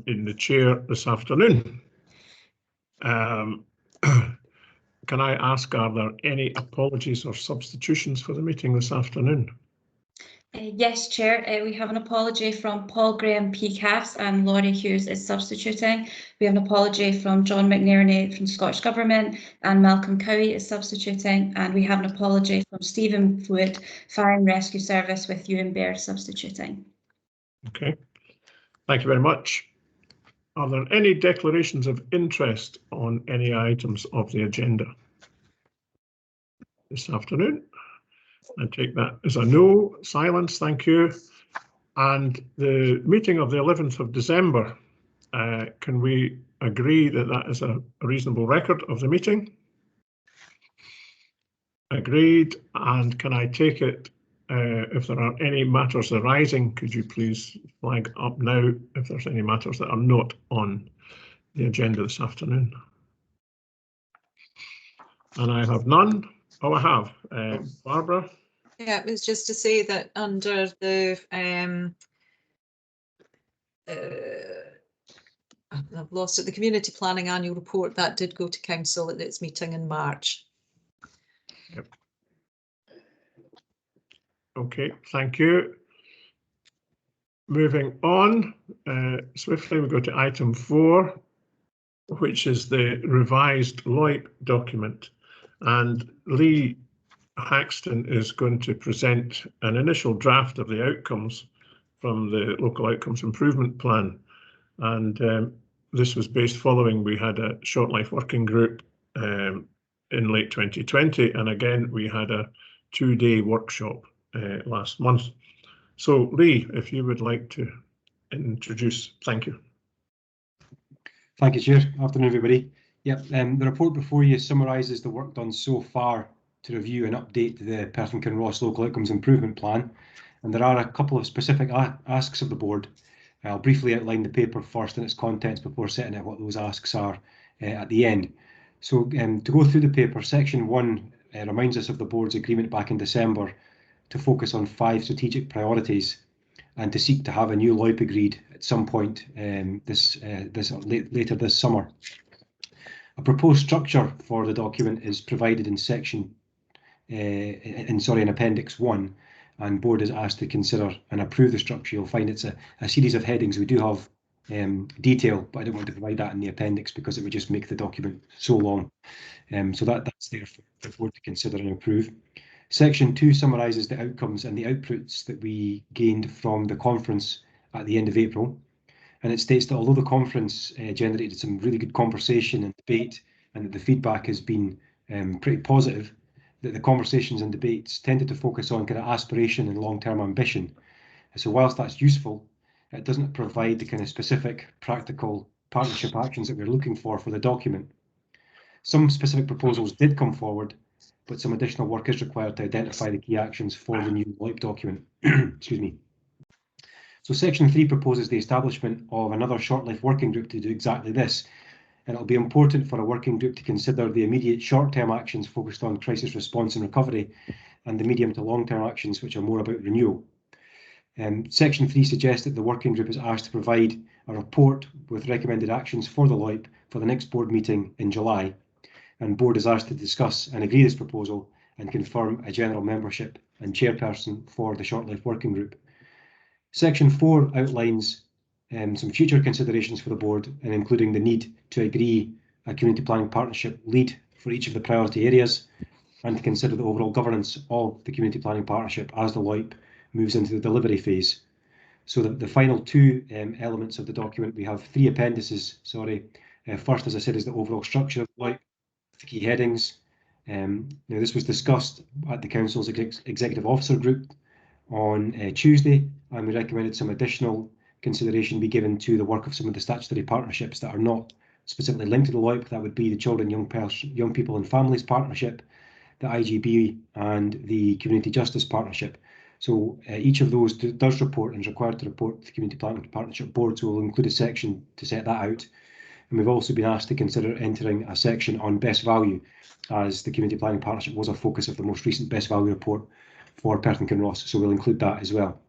in the chair this afternoon. Can I ask, are there any apologies or substitutions for the meeting this afternoon? Yes, Chair. We have an apology from Paul Graham PCAFs and Laurie Hughes is substituting. We have an apology from John McNerney from Scottish Government and Malcolm Cowie is substituting. And we have an apology from Stephen Wood, Fire and Rescue Service, with Ewan Baird substituting. Okay, thank you very much. Are there any declarations of interest on any items of the agenda this afternoon? I take that as a no. Silence, thank you. And the meeting of the 11th of December, can we agree that that is a reasonable record of the meeting? Agreed. And can I take it, if there are any matters arising, could you please flag up now if there's any matters that are not on the agenda this afternoon? And I have none. Oh, I have. Barbara? Yeah, it was just to say that under the I've lost it, the Community Planning Annual Report, that did go to Council at its meeting in March. Yep. Okay, thank you. Moving on swiftly, we go to item 4, which is the revised LOIP document. And Lee Haxton is going to present an initial draft of the outcomes from the Local Outcomes Improvement Plan. And this was based following, we had a short life working group in late 2020. And again, we had a 2-day workshop last month. So Lee, if you would like to introduce, thank you. Thank you, Chair. Afternoon, everybody. Yep, the report before you summarises the work done so far to review and update the Perth and Kinross Local Outcomes Improvement Plan. And there are a couple of specific asks of the board. I'll briefly outline the paper first and its contents before setting out what those asks are at the end. So to go through the paper, section 1 reminds us of the board's agreement back in December to focus on 5 strategic priorities and to seek to have a new LOIP agreed at some point later this summer. A proposed structure for the document is provided in section in Appendix 1, and board is asked to consider and approve the structure. You'll find it's a series of headings. We do have detail, but I don't want to provide that in the appendix because it would just make the document so long. So that's there for the board to consider and approve. Section 2 summarises the outcomes and the outputs that we gained from the conference at the end of April. And it states that although the conference generated some really good conversation and debate, and that the feedback has been pretty positive, that the conversations and debates tended to focus on kind of aspiration and long-term ambition. So whilst that's useful, it doesn't provide the kind of specific practical partnership actions that we're looking for the document. Some specific proposals did come forward, but some additional work is required to identify the key actions for the new LOIP document. Excuse me. So section 3 proposes the establishment of another short life working group to do exactly this. And it'll be important for a working group to consider the immediate short-term actions focused on crisis response and recovery, and the medium to long-term actions which are more about renewal. Section 3 suggests that the working group is asked to provide a report with recommended actions for the LOIP for the next board meeting in July, and board is asked to discuss and agree this proposal and confirm a general membership and chairperson for the short life working group. Section 4 outlines some future considerations for the board, and including the need to agree a community planning partnership lead for each of the priority areas, and to consider the overall governance of the community planning partnership as the LOIP moves into the delivery phase. So the final 2 elements of the document, we have 3 appendices, sorry. First, as I said, is the overall structure of the LOIP, the key headings. Now this was discussed at the Council's Executive Officer Group on Tuesday, and we recommended some additional consideration be given to the work of some of the statutory partnerships that are not specifically linked to the LOIP. That would be the Children, Young People and Families Partnership, the IGB and the Community Justice Partnership. So each of those does report and is required to report to the Community Planning Partnership Board, so we'll include a section to set that out. And we've also been asked to consider entering a section on best value, as the Community Planning Partnership was a focus of the most recent best value report for Perth and Kinross, so we'll include that as well.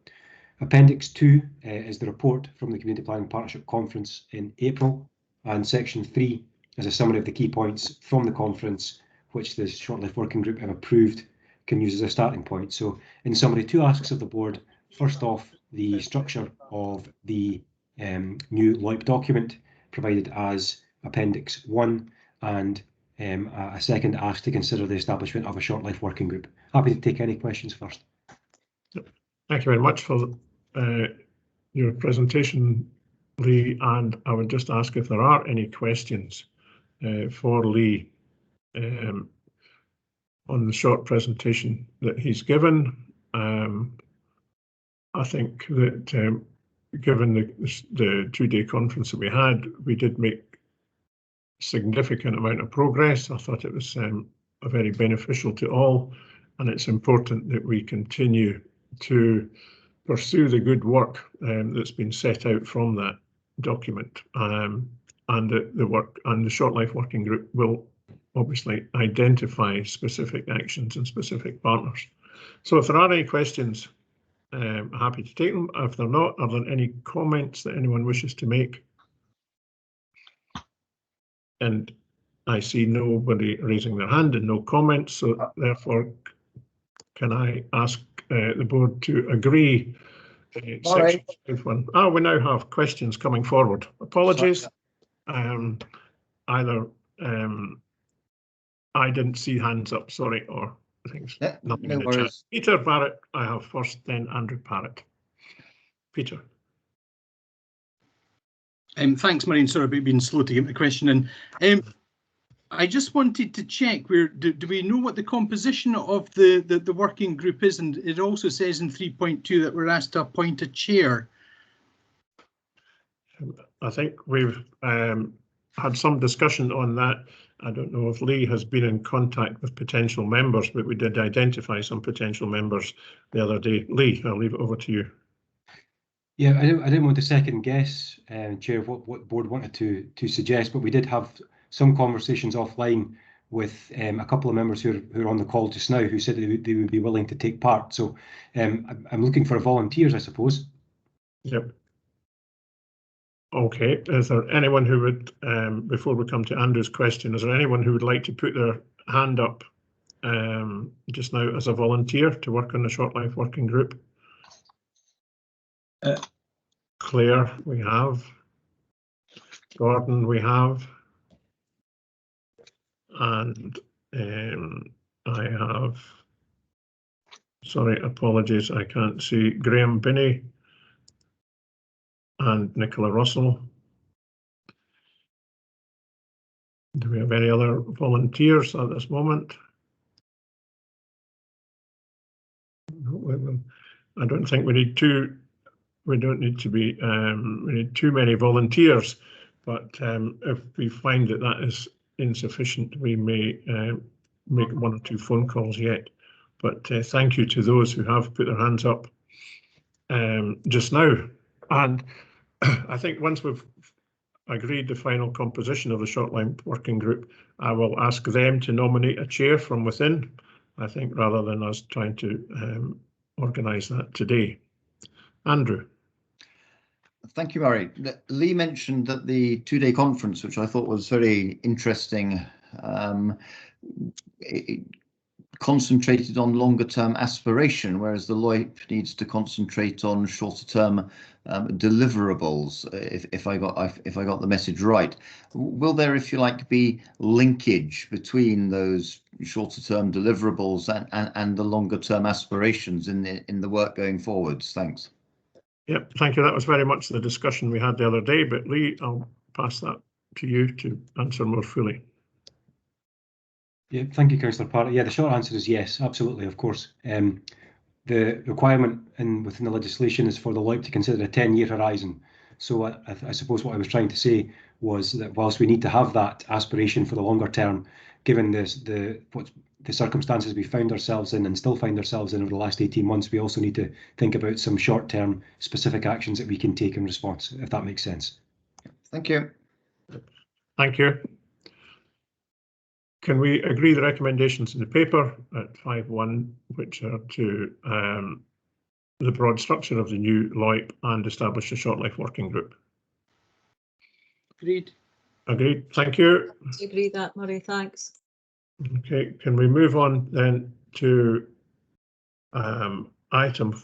Appendix 2 is the report from the Community Planning Partnership Conference in April, and Section 3 is a summary of the key points from the conference which the Short-Life Working Group have approved can use as a starting point. So in summary, 2 asks of the board. First off, the structure of the new LOIP document provided as Appendix 1, and a second ask to consider the establishment of a Short-Life Working Group. Happy to take any questions first. Thank you very much for your presentation, Lee, and I would just ask if there are any questions for Lee on the short presentation that he's given. I think that given the 2-day conference that we had, we did make significant amount of progress. I thought it was very beneficial to all, and it's important that we continue to pursue the good work that's been set out from that document, and the work and the Short-Life Working Group will obviously identify specific actions and specific partners. So if there are any questions, I'm happy to take them. If they're not, are there any comments that anyone wishes to make? And I see nobody raising their hand and no comments, so therefore can I ask the board to agree section 5.1. Oh, we now have questions coming forward. Apologies. Either I didn't see hands up, sorry, or things. Yeah, nothing no in the worries. chat. Peter Barrett, I have first, then Andrew Parrott. Peter. Thanks, Maureen. Sorry about being slow to get the question in. I just wanted to check, do we know what the composition of the working group is? And it also says in 3.2 that we're asked to appoint a chair. I think we've had some discussion on that. I don't know if Lee has been in contact with potential members, but we did identify some potential members the other day. Lee, I'll leave it over to you. Yeah, I didn't want to second guess, Chair, what board wanted to suggest, but we did have some conversations offline with a couple of members who are on the call just now who said they would be willing to take part. So I'm looking for volunteers, I suppose. Yep. Okay, is there anyone who would, before we come to Andrew's question, is there anyone who would like to put their hand up just now as a volunteer to work on the Short-Life Working Group? Claire, we have. Gordon, we have. And I have, sorry, apologies, I can't see, Graham Binney and Nicola Russell. Do we have any other volunteers at this moment? I don't think we need to. We don't need to be. We need too many volunteers, but if we find that that is insufficient, we may make 1 or 2 phone calls yet. But thank you to those who have put their hands up just now. And I think once we've agreed the final composition of the Short-Life Working Group, I will ask them to nominate a chair from within, I think, rather than us trying to organise that today. Andrew. Thank you, Murray. Lee mentioned that the 2-day conference, which I thought was very interesting, it concentrated on longer-term aspiration, whereas the LOIP needs to concentrate on shorter-term deliverables. If I got the message right, will there, if you like, be linkage between those shorter-term deliverables and the longer-term aspirations in the work going forwards? Thanks. Yep, thank you. That was very much the discussion we had the other day, but Lee, I'll pass that to you to answer more fully. Yeah, thank you, Councillor Parrott. Yeah, the short answer is yes, absolutely, of course. The requirement within the legislation is for the LOIP to consider a 10-year horizon. So I suppose what I was trying to say was that whilst we need to have that aspiration for the longer term, given the circumstances we found ourselves in and still find ourselves in over the last 18 months, we also need to think about some short-term specific actions that we can take in response, if that makes sense. Thank you. Thank you. Can we agree the recommendations in the paper at 5.1, which are to the broad structure of the new LOIP and establish a short life working group. Agreed. Agreed. Thank you. I agree that, Murray, thanks. Okay, can we move on then to item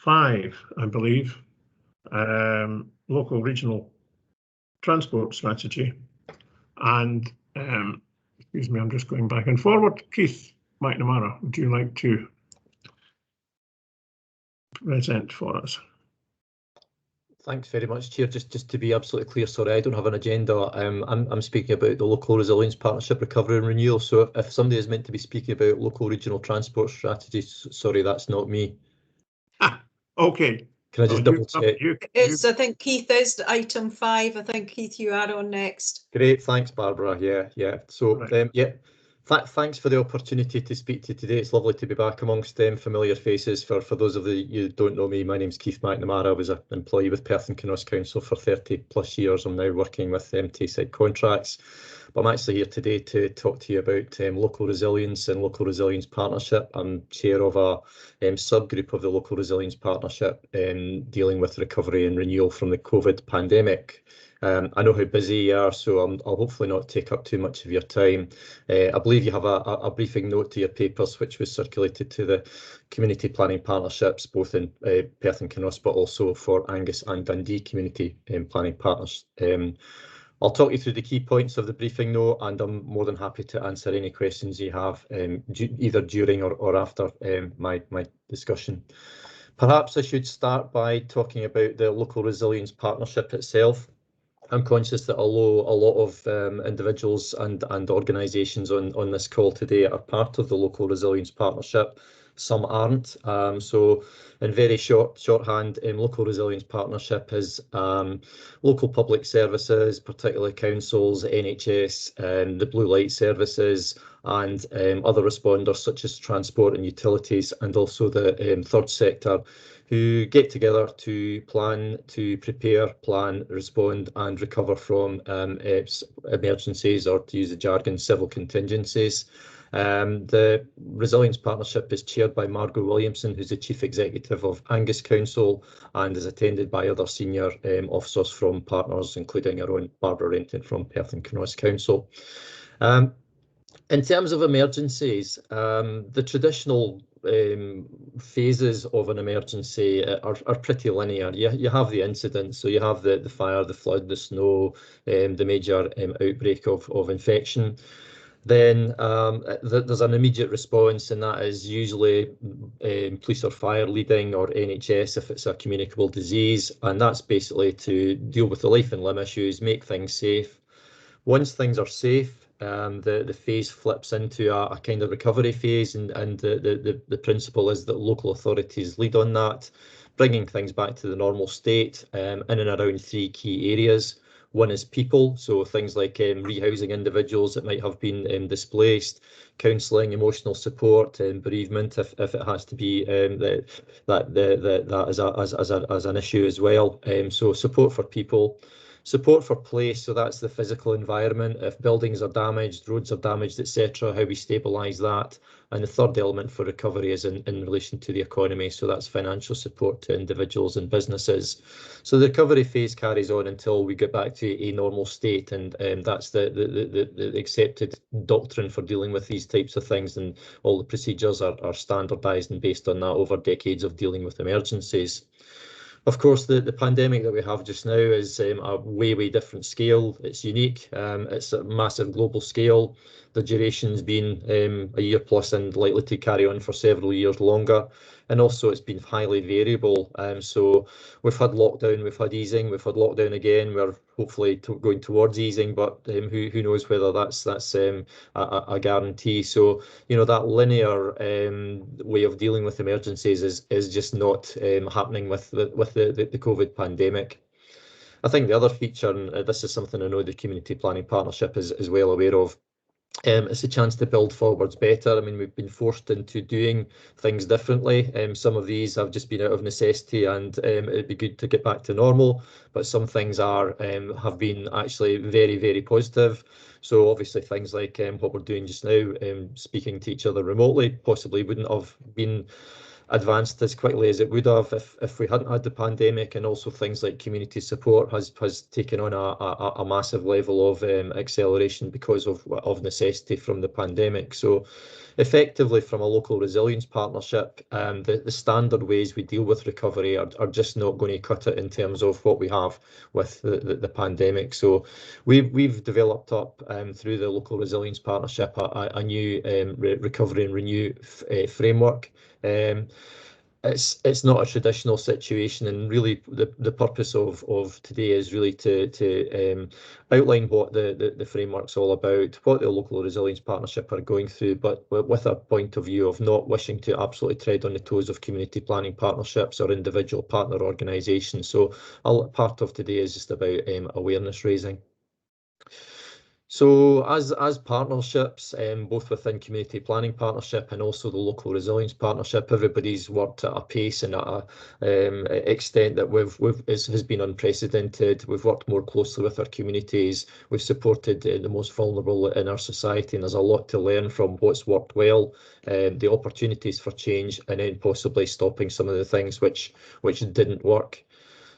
5, I believe, local regional transport strategy. And excuse me, I'm just going back and forward. Keith McNamara, would you like to present for us? Thanks very much, Chair. Just to be absolutely clear, sorry, I don't have an agenda. I'm speaking about the Local Resilience Partnership Recovery and Renewal. So if somebody is meant to be speaking about local regional transport strategies, sorry, that's not me. Okay. Can I just double check? I think Keith is item 5. I think Keith, you are on next. Great, thanks, Barbara. Yeah. So Right. yeah. Thanks for the opportunity to speak to you today. It's lovely to be back amongst familiar faces. For those of you who don't know me, my name's Keith McNamara. I was an employee with Perth and Kinross Council for 30 plus years. I'm now working with Tayside Contracts. But I'm actually here today to talk to you about local resilience and local resilience partnership. I'm chair of a subgroup of the Local Resilience Partnership dealing with recovery and renewal from the COVID pandemic. I know how busy you are, so I'll hopefully not take up too much of your time. I believe you have a briefing note to your papers, which was circulated to the community planning partnerships, both in Perth and Kinross, but also for Angus and Dundee community planning partners. I'll talk you through the key points of the briefing note, and I'm more than happy to answer any questions you have, either during or after my discussion. Perhaps I should start by talking about the Local Resilience Partnership itself. I'm conscious that although a lot of individuals and organisations on this call today are part of the Local Resilience Partnership, some aren't. So in very shorthand, Local Resilience Partnership is local public services, particularly councils, NHS, the blue light services, and other responders such as transport and utilities, and also the third sector, who get together to plan, to prepare, plan, respond and recover from emergencies, or to use the jargon, civil contingencies. The Resilience Partnership is chaired by Margot Williamson, who's the Chief Executive of Angus Council, and is attended by other senior officers from partners, including our own Barbara Renton from Perth and Kinross Council. In terms of emergencies, the traditional phases of an emergency are pretty linear. You have the incident, so you have the fire, the flood, the snow, the major outbreak of infection. Then there's an immediate response, and that is usually police or fire leading, or NHS if it's a communicable disease, and that's basically to deal with the life and limb issues, make things safe. Once things are safe, the phase flips into a kind of recovery phase, and the principle is that local authorities lead on that, bringing things back to the normal state in and around 3 key areas. One is people, so things like rehousing individuals that might have been displaced, counselling, emotional support, bereavement if it has to be that as an issue as well. So support for people. Support for place, so that's the physical environment. If buildings are damaged, roads are damaged, etc., how we stabilise that. And the third element for recovery is in relation to the economy, so that's financial support to individuals and businesses. So the recovery phase carries on until we get back to a normal state, and that's the accepted doctrine for dealing with these types of things, and all the procedures are standardised and based on that over decades of dealing with emergencies. Of course, the pandemic that we have just now is a way different scale. It's unique. It's a massive global scale. The duration's been a year plus and likely to carry on for several years longer. And also it's been highly variable. So we've had lockdown, we've had easing, we've had lockdown again. We're hopefully going towards easing, but who knows whether that's a guarantee. So, you know, that linear way of dealing with emergencies is just not happening with the COVID pandemic. I think the other feature, and this is something I know the Community Planning Partnership is well aware of, it's a chance to build forwards better. I mean, we've been forced into doing things differently. Some of these have just been out of necessity, and it'd be good to get back to normal. But some things have been actually very positive. So obviously things like what we're doing just now, speaking to each other remotely, possibly wouldn't have been advanced as quickly as it would have if we hadn't had the pandemic, and also things like community support has taken on a massive level of acceleration because of necessity from the pandemic. So effectively, from a local resilience partnership, the standard ways we deal with recovery are just not going to cut it in terms of what we have with the pandemic. So we've developed up through the local resilience partnership a new recovery and renew framework. It's not a traditional situation, and really the purpose of today is really to outline what the framework's all about, what the local resilience partnership are going through, but with a point of view of not wishing to absolutely tread on the toes of community planning partnerships or individual partner organisations. So part of today is just about awareness raising. So as partnerships, both within community planning partnership and also the local resilience partnership, everybody's worked at a pace and at an extent that has been unprecedented. We've worked more closely with our communities. We've supported the most vulnerable in our society, and there's a lot to learn from what's worked well, the opportunities for change, and then possibly stopping some of the things which didn't work.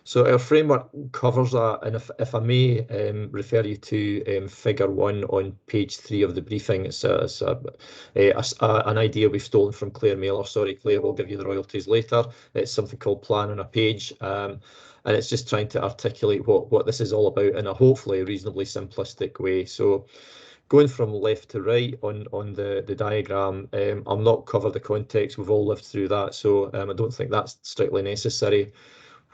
So our framework covers that, and if I may refer you to figure 1 on page 3 of the briefing, it's an idea we've stolen from Claire Mailer. Sorry, Claire, we'll give you the royalties later. It's something called Plan on a Page, and it's just trying to articulate what this is all about in a hopefully reasonably simplistic way. So going from left to right on the diagram, I'll not cover the context, we've all lived through that, so I don't think that's strictly necessary.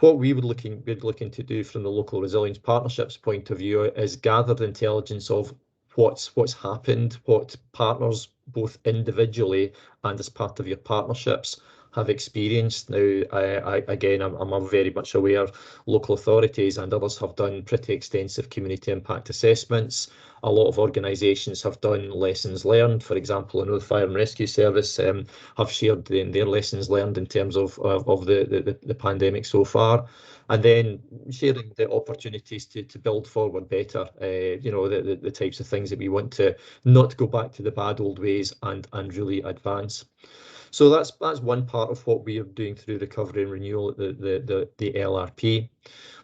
What we would be looking to do from the local resilience partnerships point of view is gather the intelligence of what's happened, what partners both individually and as part of your partnerships have experienced. Now, I'm very much aware local authorities and others have done pretty extensive community impact assessments. A lot of organisations have done lessons learned. For example, I know the Fire and Rescue Service have shared their lessons learned in terms of the pandemic so far, and then sharing the opportunities to build forward better. The types of things that we want to not go back to the bad old ways and really advance. So that's one part of what we are doing through recovery and renewal, the LRP.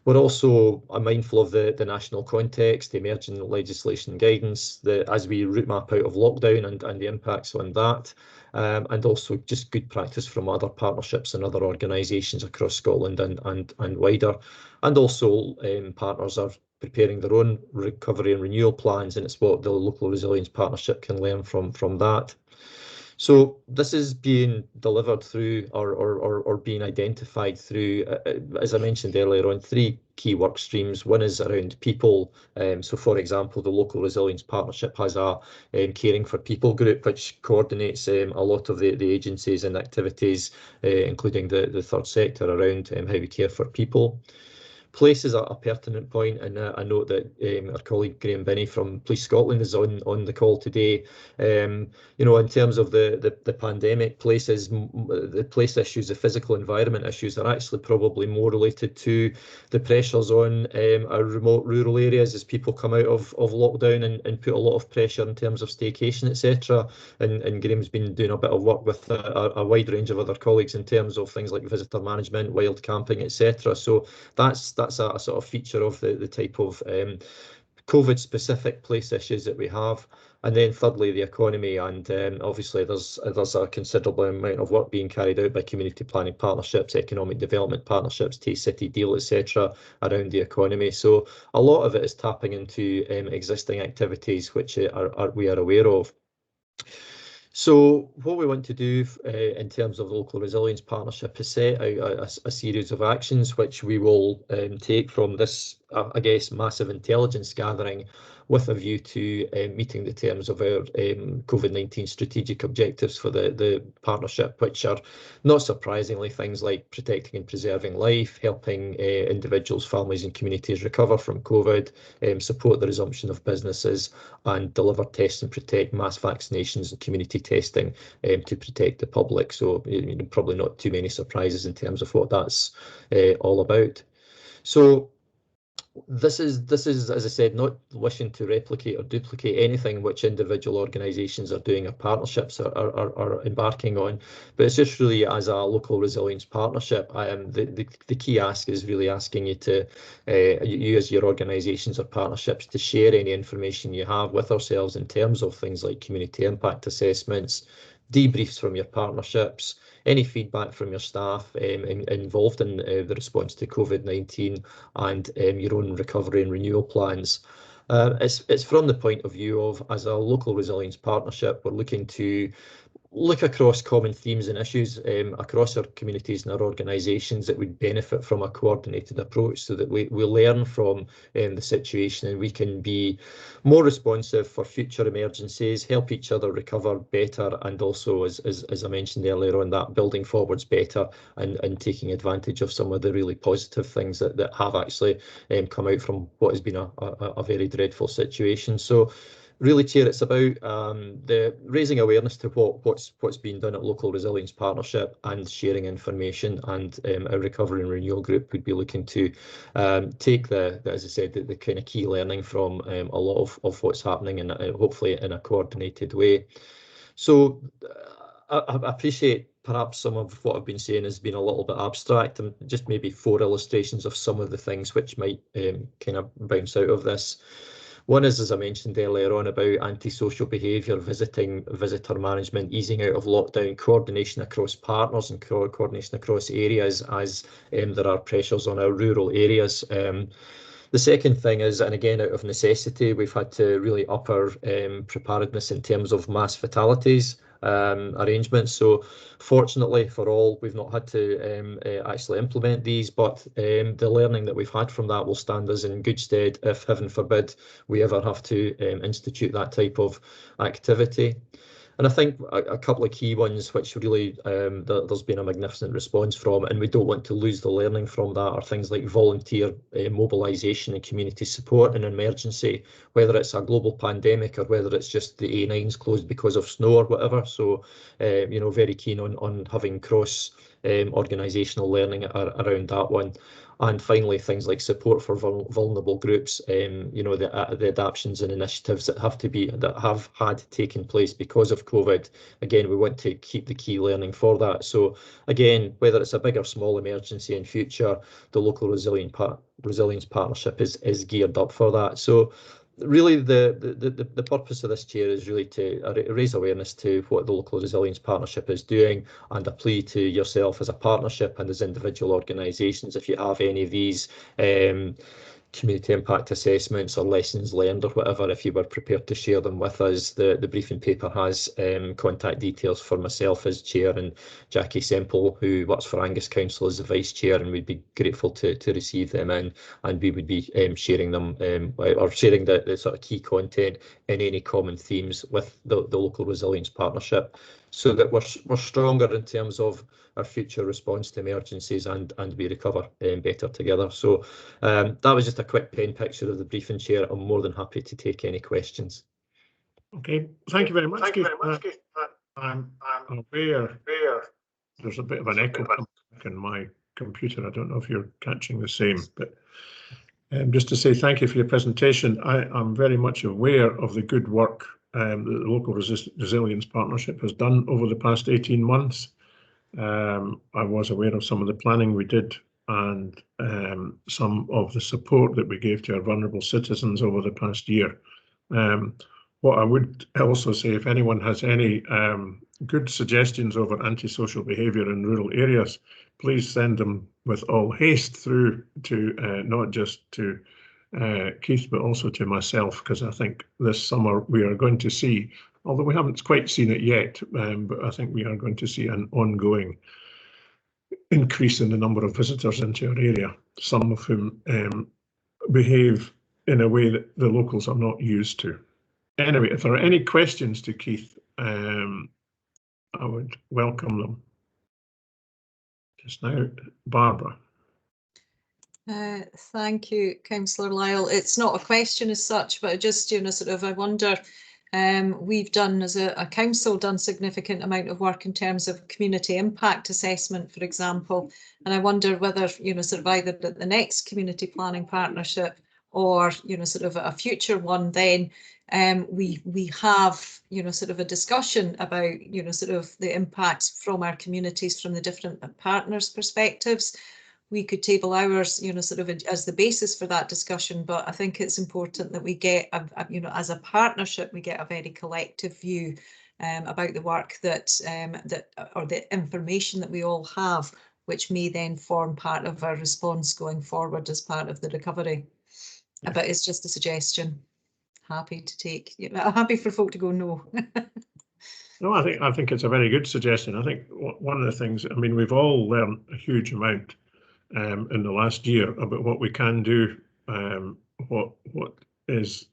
We're also mindful of the national context, the emerging legislation and guidance, as we route map out of lockdown and the impacts on that, and also just good practice from other partnerships and other organisations across Scotland and wider. And also partners are preparing their own recovery and renewal plans, and it's what the local resilience partnership can learn from that. So this is being delivered through or being identified through, as I mentioned earlier on, 3 key work streams. One is around people. So for example, the local resilience partnership has a caring for people group, which coordinates a lot of the agencies and activities, including the third sector around how we care for people. Place is a pertinent point, and I note that our colleague Graham Binney from Police Scotland is on the call today. In terms of the pandemic, the place issues, the physical environment issues are actually probably more related to the pressures on our remote rural areas as people come out of lockdown and put a lot of pressure in terms of staycation, etc. And Graham's been doing a bit of work with a wide range of other colleagues in terms of things like visitor management, wild camping, etc. So that's a sort of feature of the type of COVID-specific place issues that we have. And then thirdly, the economy, and obviously there's a considerable amount of work being carried out by community planning partnerships, economic development partnerships, Tay-City deal, etc. around the economy. So a lot of it is tapping into existing activities which we are aware of. So what we want to do in terms of the local resilience partnership is set out a series of actions which we will take from this, I guess, massive intelligence gathering with a view to meeting the terms of our COVID-19 strategic objectives for the partnership, which are not surprisingly things like protecting and preserving life, helping individuals, families and communities recover from COVID, support the resumption of businesses, and deliver, test and protect mass vaccinations and community testing to protect the public. So probably not too many surprises in terms of what that's all about. So this is, as I said, not wishing to replicate or duplicate anything which individual organisations are doing or partnerships are embarking on, but it's just really as a local resilience partnership. The key ask is really asking you to, you as your organisations or partnerships, to share any information you have with ourselves in terms of things like community impact assessments, debriefs from your partnerships, any feedback from your staff involved in the response to COVID-19, and your own recovery and renewal plans. It's from the point of view of, as a local resilience partnership, we're looking to look across common themes and issues across our communities and our organisations that would benefit from a coordinated approach, so that we learn from the situation and we can be more responsive for future emergencies, help each other recover better, and also, as I mentioned earlier on, that building forwards better and taking advantage of some of the really positive things that have actually come out from what has been a very dreadful situation. So really, Chair, it's about the raising awareness to what's being done at Local Resilience Partnership and sharing information, and our Recovery and Renewal Group would be looking to take as I said, the kind of key learning from a lot of what's happening, and hopefully in a coordinated way. So I appreciate perhaps some of what I've been saying has been a little bit abstract, and just maybe 4 illustrations of some of the things which might kind of bounce out of this. One is, as I mentioned earlier on, about antisocial behaviour, visitor management, easing out of lockdown, coordination across partners and coordination across areas as there are pressures on our rural areas. The second thing is, and again out of necessity, we've had to really up our preparedness in terms of mass fatalities arrangements. So fortunately for all, we've not had to actually implement these, but the learning that we've had from that will stand us in good stead if, heaven forbid, we ever have to institute that type of activity. And I think a couple of key ones which really there's been a magnificent response from, and we don't want to lose the learning from that, are things like volunteer mobilisation and community support in an emergency, whether it's a global pandemic or whether it's just the A9's closed because of snow or whatever. So, you know, very keen on having cross organisational learning around that one. And finally, things like support for vulnerable groups, you know, the adaptations and initiatives that have had taken place because of COVID. Again, we want to keep the key learning for that. So again, whether it's a big or small emergency in future, the Local Resilience Partnership is geared up for that. So really, the purpose of this, Chair, is really to raise awareness to what the Local Resilience Partnership is doing, and a plea to yourself as a partnership and as individual organisations, if you have any of these community impact assessments or lessons learned or whatever, if you were prepared to share them with us. The briefing paper has contact details for myself as Chair and Jackie Semple, who works for Angus Council, as the Vice Chair, and we'd be grateful to receive them in, and we would be sharing them or sharing the sort of key content in any common themes with the Local Resilience Partnership, so that we're stronger in terms of our future response to emergencies and we recover better together. So that was just a quick pen picture of the briefing, Chair. I'm more than happy to take any questions. Okay, thank you very much. I'm aware there's a bit of an echo in my computer. I don't know if you're catching the same, but just to say thank you for your presentation. I'm very much aware of the good work that the Local Resilience Partnership has done over the past 18 months. I was aware of some of the planning we did and some of the support that we gave to our vulnerable citizens over the past year. What I would also say, if anyone has any good suggestions over antisocial behaviour in rural areas, please send them with all haste through to not just to Keith, but also to myself, because I think this summer we are going to see, although we haven't quite seen it yet, but I think we are going to see an ongoing increase in the number of visitors into our area, some of whom behave in a way that the locals are not used to. Anyway, if there are any questions to Keith, I would welcome them. Just now, Barbara. Thank you, Councillor Lyle. It's not a question as such, but just, you know, sort of, I wonder, we've done as a council done significant amount of work in terms of community impact assessment, for example, and I wonder whether, you know, sort of either the next community planning partnership or, you know, sort of a future one, then we have, you know, sort of a discussion about, you know, sort of the impacts from our communities from the different partners' perspectives. We could table ours, you know, sort of as the basis for that discussion, but I think it's important that we get, you know, as a partnership, we get a very collective view about the work that or the information that we all have, which may then form part of our response going forward as part of the recovery. Yeah. But it's just a suggestion. Happy to take, you know, happy for folk to go no. No, I think it's a very good suggestion. I think one of the things, I mean, we've all learned a huge amount in the last year about what we can do, what is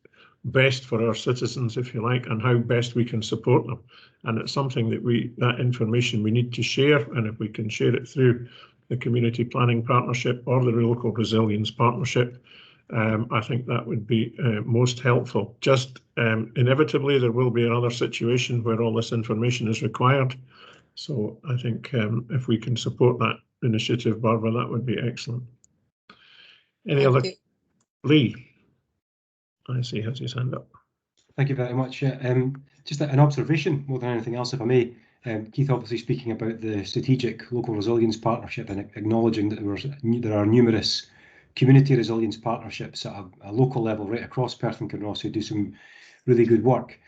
best for our citizens, if you like, and how best we can support them. And it's something that that information we need to share, and if we can share it through the Community Planning Partnership or the Local Resilience Partnership, I think that would be most helpful. Just inevitably, there will be another situation where all this information is required. So I think if we can support that initiative, Barbara, that would be excellent. Any other? Lee, I see, has his hand up. Thank you very much. Just an observation more than anything else, if I may. Keith obviously speaking about the strategic local resilience partnership and acknowledging that there are numerous community resilience partnerships at a local level right across Perth and Kinross who do some really good work.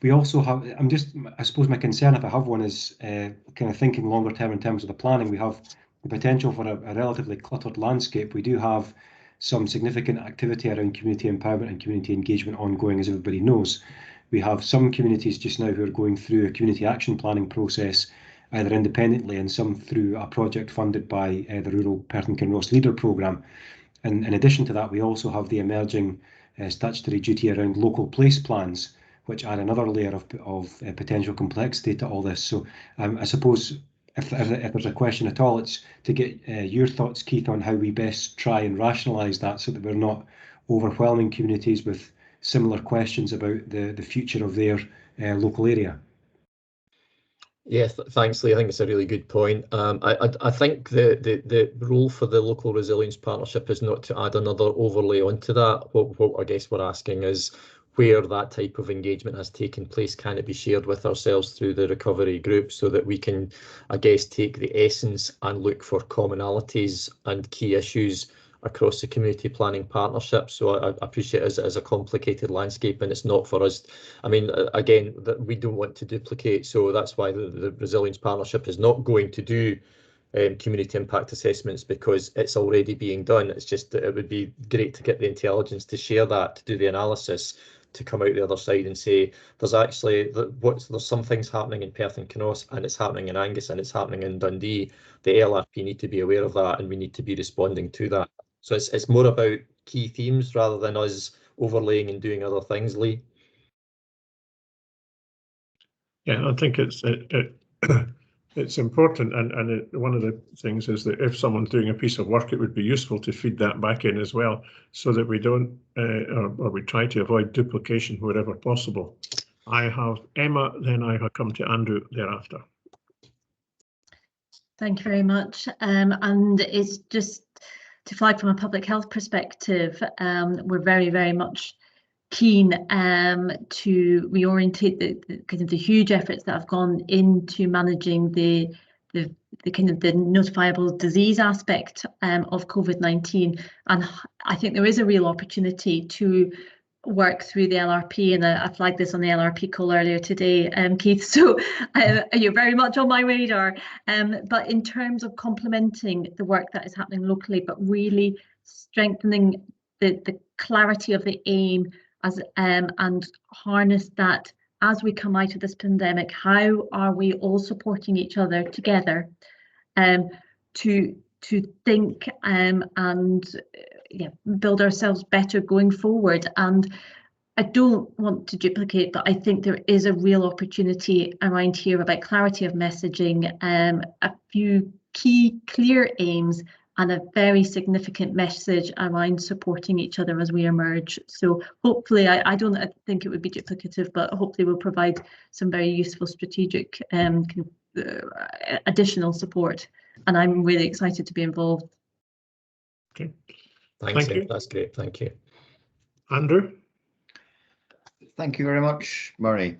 We also have, I suppose my concern, if I have one, is kind of thinking longer term in terms of the planning. We have the potential for a relatively cluttered landscape. We do have some significant activity around community empowerment and community engagement ongoing, as everybody knows. We have some communities just now who are going through a community action planning process, either independently and some through a project funded by the Rural Perth and Kinross Leader Programme. And in addition to that, we also have the emerging statutory duty around local place plans, which add another layer of potential complexity to all this. So I suppose if there's a question at all, it's to get your thoughts, Keith, on how we best try and rationalise that so that we're not overwhelming communities with similar questions about the future of their local area. Yeah, thanks, Lee. I think it's a really good point. I think the role for the local resilience partnership is not to add another overlay onto that. What I guess we're asking is where that type of engagement has taken place, can it be shared with ourselves through the recovery group so that we can, I guess, take the essence and look for commonalities and key issues across the community planning partnership. So I appreciate it as a complicated landscape, and it's not for us. I mean, again, that we don't want to duplicate. So that's why the resilience partnership is not going to do community impact assessments, because it's already being done. It's just that it would be great to get the intelligence to share that, to do the analysis, to come out the other side and say there's actually there's some things happening in Perth and Kinross, and it's happening in Angus, and it's happening in Dundee. The LRP need to be aware of that, and we need to be responding to that. So it's more about key themes rather than us overlaying and doing other things, Lee. Yeah, I think it's important, and one of the things is that if someone's doing a piece of work, it would be useful to feed that back in as well, so that we don't, or we try to avoid duplication wherever possible. I have Emma, then I have come to Andrew thereafter. Thank you very much. And it's just to flag from a public health perspective, we're very much keen to reorientate the huge efforts that have gone into managing the kind of the notifiable disease aspect of COVID-19, and I think there is a real opportunity to work through the LRP, and I flagged this on the LRP call earlier today, Keith, so you're very much on my radar, but in terms of complementing the work that is happening locally, but really strengthening the clarity of the aim as and harness that as we come out of this pandemic. How are we all supporting each other together to think and build ourselves better going forward? And I don't want to duplicate, but I think there is a real opportunity around here about clarity of messaging, a few key clear aims, and a very significant message around supporting each other as we emerge. So hopefully, I don't think it would be duplicative, but hopefully we'll provide some very useful strategic additional support. And I'm really excited to be involved. Okay, Thanks, Thank you. That's great. Thank you. Andrew? Thank you very much, Murray.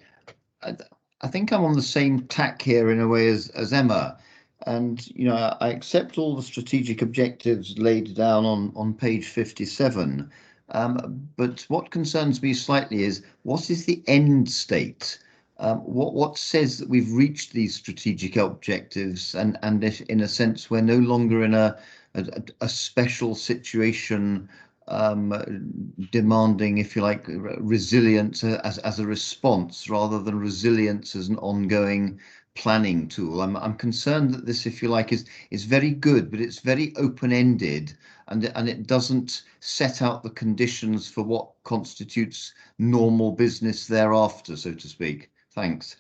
I think I'm on the same tack here in a way as Emma. And, you know, I accept all the strategic objectives laid down on page 57. But what concerns me slightly is, what is the end state? What says that we've reached these strategic objectives and if, in a sense, we're no longer in a special situation demanding, if you like, resilience as a response rather than resilience as an ongoing planning tool. I'm concerned that this, if you like, is very good, but it's very open-ended and it doesn't set out the conditions for what constitutes normal business thereafter, so to speak. Thanks.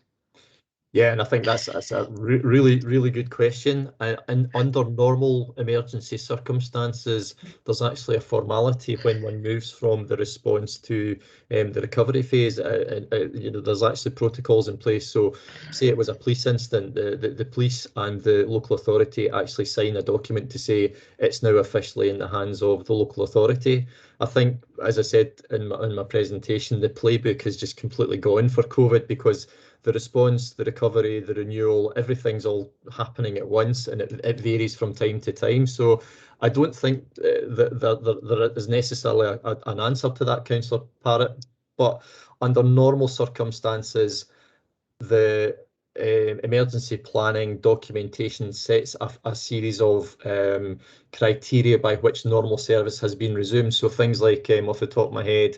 Yeah, and I think that's a really good question. And under normal emergency circumstances, there's actually a formality when one moves from the response to the recovery phase. You know, there's actually protocols in place. So, say it was a police incident, the police and the local authority actually sign a document to say it's now officially in the hands of the local authority. I think, as I said in my presentation, the playbook has just completely gone for COVID because the response, the recovery, the renewal, everything's all happening at once, and it varies from time to time. So I don't think that there is necessarily an answer to that, Councillor Parrott, but under normal circumstances, the emergency planning documentation sets a series of criteria by which normal service has been resumed. So things like, off the top of my head,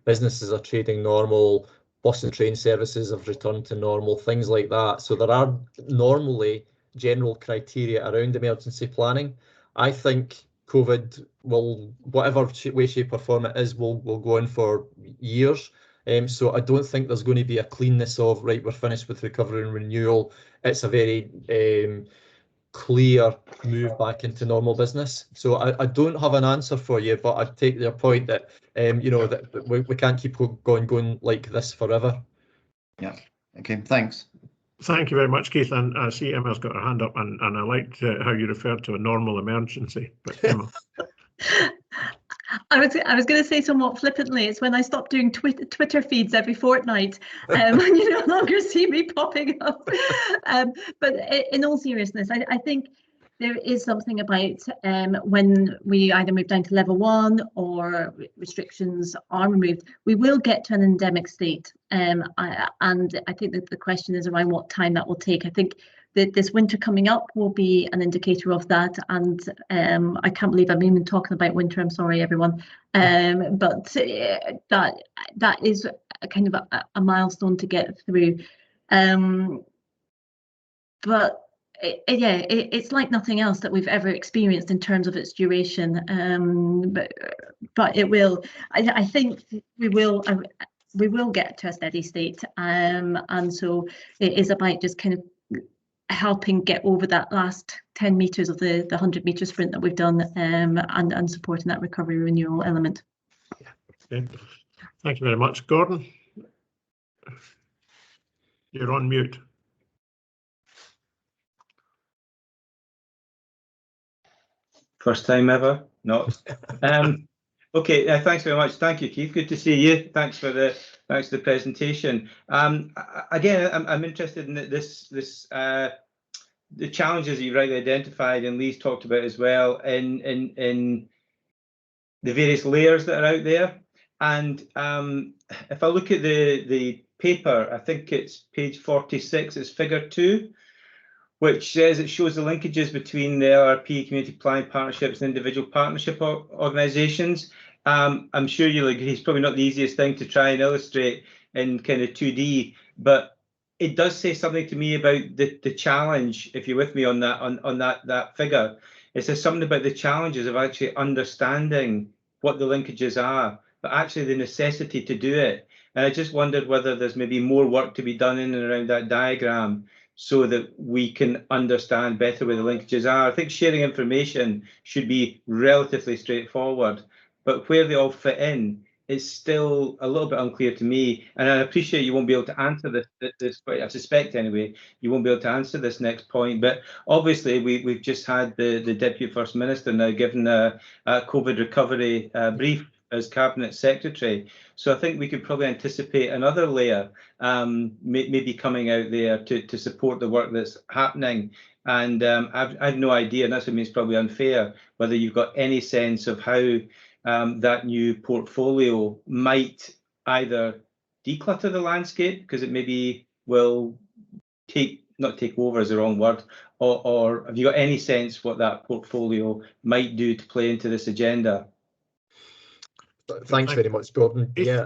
businesses are trading normal, bus and train services have returned to normal, things like that. So there are normally general criteria around emergency planning. I think COVID will, whatever way, shape or form it is, will go on for years. So I don't think there's going to be a cleanness of, right, we're finished with recovery and renewal. It's a very clear move back into normal business. So I don't have an answer for you, but I take your point that you know, that we can't keep going like this forever. Yeah. Okay. Thanks. Thank you very much, Keith. And I see Emma's got her hand up, and I liked how you referred to a normal emergency. But Emma. I was going to say somewhat flippantly, it's when I stopped doing Twitter feeds every fortnight, and you no longer see me popping up. But in all seriousness, I think there is something about when we either move down to level 1 or restrictions are removed, we will get to an endemic state. And I think that the question is around what time that will take. I think that this winter coming up will be an indicator of that, and I can't believe I'm even talking about winter. I'm sorry, everyone, but that is a kind of a milestone to get through. But it's like nothing else that we've ever experienced in terms of its duration. But it will. I think we will get to a steady state, and so it is about just kind of helping get over that last 10 meters of the 100-meter sprint that we've done, and supporting that recovery renewal element. Okay. Thank you very much. Gordon, you're on mute. First time ever? No. Okay, thanks very much. Thank you, Keith. Good to see you. Thanks for the presentation. Again, I'm interested in the challenges you rightly identified, and Lee's talked about as well, in the various layers that are out there. And if I look at the paper, I think it's page 46, it's figure 2, which says it shows the linkages between the LRP, community planning partnerships, and individual partnership organisations. I'm sure you'll agree it's probably not the easiest thing to try and illustrate in kind of 2D, but it does say something to me about the challenge, if you're with me on that figure. It says something about the challenges of actually understanding what the linkages are, but actually the necessity to do it. And I just wondered whether there's maybe more work to be done in and around that diagram so that we can understand better where the linkages are. I think sharing information should be relatively straightforward, but where they all fit in it's still a little bit unclear to me, and I appreciate you won't be able to answer this, but I suspect anyway, you won't be able to answer this next point. But obviously, we've just had the Deputy First Minister now given a COVID recovery brief as Cabinet Secretary. So I think we could probably anticipate another layer maybe coming out there to support the work that's happening. And I've no idea, and that's what means probably unfair, whether you've got any sense of how that new portfolio might either declutter the landscape, because it maybe will not take over is the wrong word, or have you got any sense what that portfolio might do to play into this agenda? Thanks very much, Gordon. Keith, Yeah,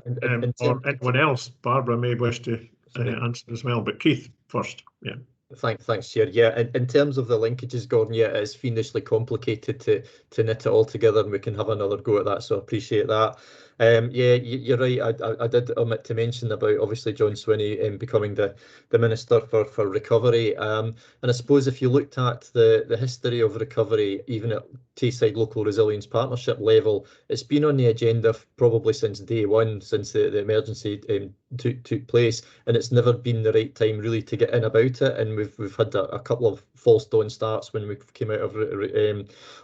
or anyone else, Barbara may wish to answer as well, but Keith first. Yeah. Thanks, Chair. Yeah, in terms of the linkages, Gordon, yeah, it is fiendishly complicated to knit it all together, and we can have another go at that, so I appreciate that. Yeah, you're right. I did omit to mention about obviously John Swinney becoming the Minister for Recovery. And I suppose if you looked at the history of recovery, even at Tayside Local Resilience Partnership level, it's been on the agenda probably since day one, since the emergency took place, and it's never been the right time really to get in about it. And we've had a couple of false dawn starts when we came out of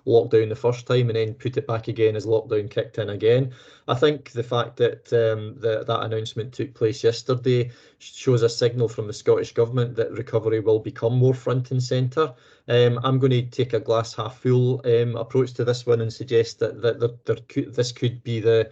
lockdown the first time, and then put it back again as lockdown kicked in again. I think the fact that that announcement took place yesterday shows a signal from the Scottish Government that recovery will become more front and centre. I'm going to take a glass half full approach to this one and suggest that this could be the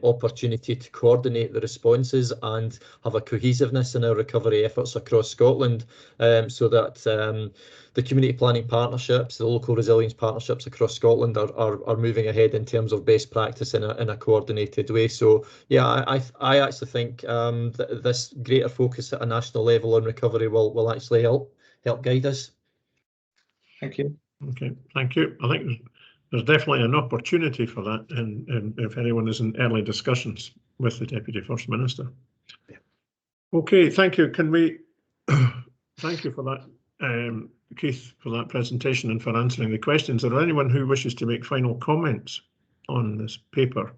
opportunity to coordinate the responses and have a cohesiveness in our recovery efforts across Scotland, so that the community planning partnerships, the local resilience partnerships across Scotland are moving ahead in terms of best practice in a coordinated way. So yeah, I actually think that this greater focus at a national level on recovery will actually help guide us. Thank you. Okay, thank you. I think there's definitely an opportunity for that, and if anyone is in early discussions with the Deputy First Minister. Yeah. Okay, thank you. Can we thank you for that, Keith, for that presentation and for answering the questions. Is there anyone who wishes to make final comments on this paper,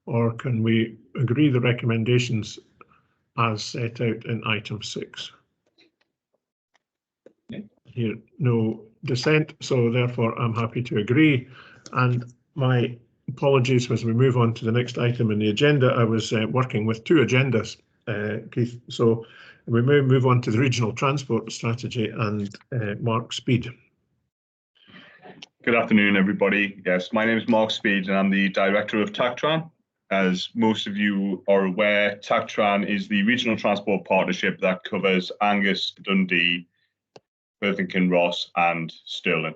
or can we agree the recommendations as set out in item 6? Here, no dissent, so therefore I'm happy to agree. And my apologies as we move on to the next item in the agenda. I was working with two agendas, Keith, so we may move on to the regional transport strategy and Mark Speed. Good afternoon, everybody. Yes, my name is Mark Speed and I'm the Director of TACTRAN. As most of you are aware, TACTRAN is the regional transport partnership that covers Angus, Dundee, Perth and Kinross and Stirling.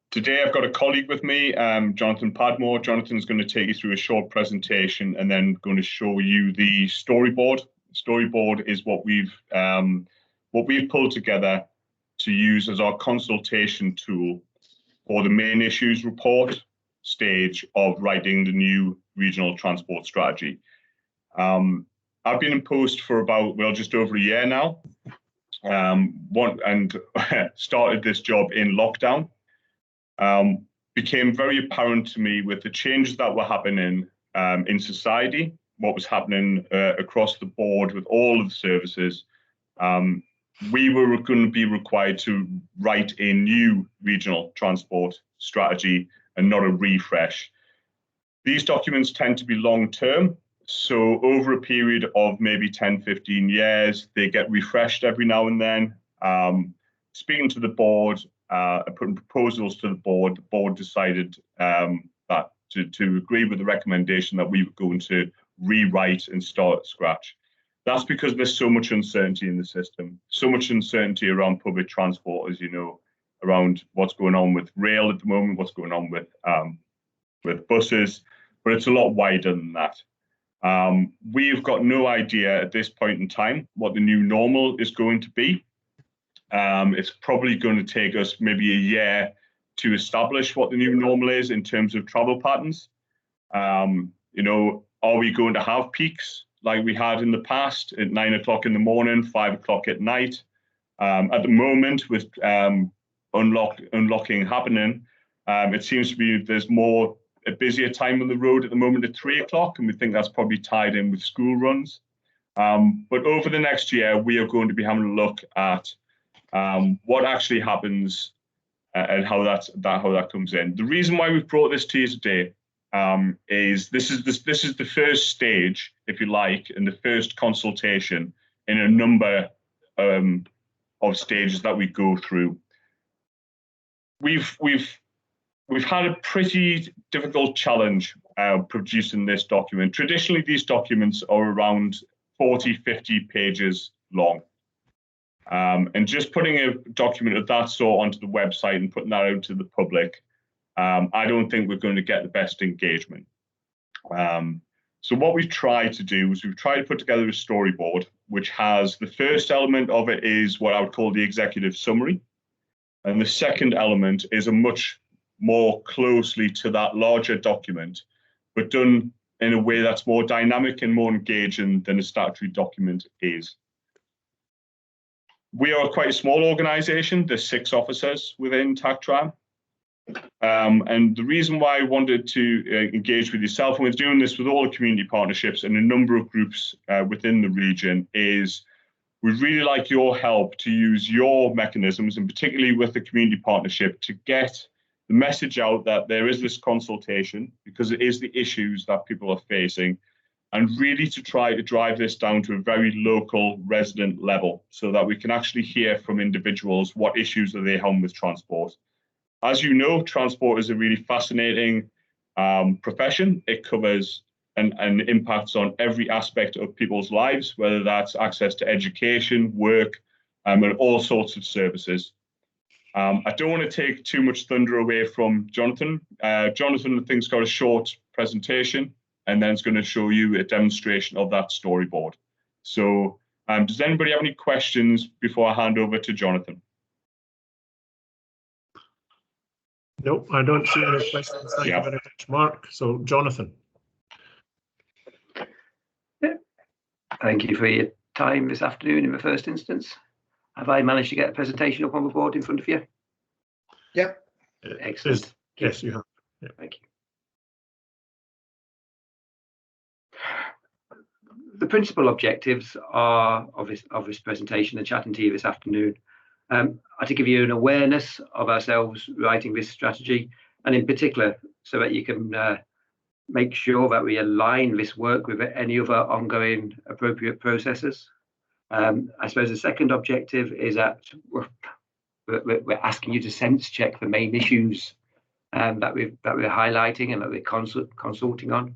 Today I've got a colleague with me, Jonathan Padmore. Jonathan's going to take you through a short presentation and then going to show you the storyboard. Storyboard is what we've pulled together to use as our consultation tool for the main issues report stage of writing the new regional transport strategy. I've been in post for about, well, just over a year now. And started this job in lockdown. Became very apparent to me with the changes that were happening in society, what was happening across the board with all of the services. We were going to be required to write a new regional transport strategy and not a refresh. These documents tend to be long-term. So over a period of maybe 10, 15 years, they get refreshed every now and then. Speaking to the board, putting proposals to the board decided that to agree with the recommendation that we were going to rewrite and start at scratch. That's because there's so much uncertainty in the system, so much uncertainty around public transport, as you know, around what's going on with rail at the moment, what's going on with buses, but it's a lot wider than that. We've got no idea at this point in time what the new normal is going to be. It's probably going to take us maybe a year to establish what the new normal is in terms of travel patterns. You know, are we going to have peaks like we had in the past at 9 o'clock in the morning, 5 o'clock at night? At the moment, with unlocking happening, it seems to be there's more a busier time on the road at the moment at 3 o'clock, and we think that's probably tied in with school runs. But over the next year, we are going to be having a look at what actually happens and how that comes in. The reason why we've brought this to you today is this is the first stage, if you like, and the first consultation in a number of stages that we go through. We've had a pretty difficult challenge producing this document. Traditionally, these documents are around 40, 50 pages long. And just putting a document of that sort onto the website and putting that out to the public, I don't think we're going to get the best engagement. So what we've tried to do is we've tried to put together a storyboard, which has the first element of it is what I would call the executive summary. And the second element is a much more closely to that larger document, but done in a way that's more dynamic and more engaging than a statutory document is. We are quite a small organisation. There's 6 officers within TACTRAM. And the reason why I wanted to engage with yourself, and we're doing this with all the community partnerships and a number of groups within the region, is we'd really like your help to use your mechanisms, and particularly with the community partnership, to get the message out that there is this consultation, because it is the issues that people are facing, and really to try to drive this down to a very local resident level so that we can actually hear from individuals what issues are they having with transport. As you know, transport is a really fascinating profession. It covers and impacts on every aspect of people's lives, whether that's access to education, work, and all sorts of services. I don't want to take too much thunder away from Jonathan. Jonathan, I think, has got a short presentation, and then it's going to show you a demonstration of that storyboard. So does anybody have any questions before I hand over to Jonathan? Nope, I don't see any questions. Thank you very much, Mark. So, Jonathan. Thank you for your time this afternoon in the first instance. Have I managed to get a presentation up on the board in front of you? Yeah. Excellent. Yes, you have. Yeah. Thank you. The principal objectives are of this presentation and chatting to you this afternoon are to give you an awareness of ourselves writing this strategy, and in particular so that you can make sure that we align this work with any other ongoing appropriate processes. I suppose the second objective is that we're asking you to sense check the main issues that we're highlighting and that we're consulting on.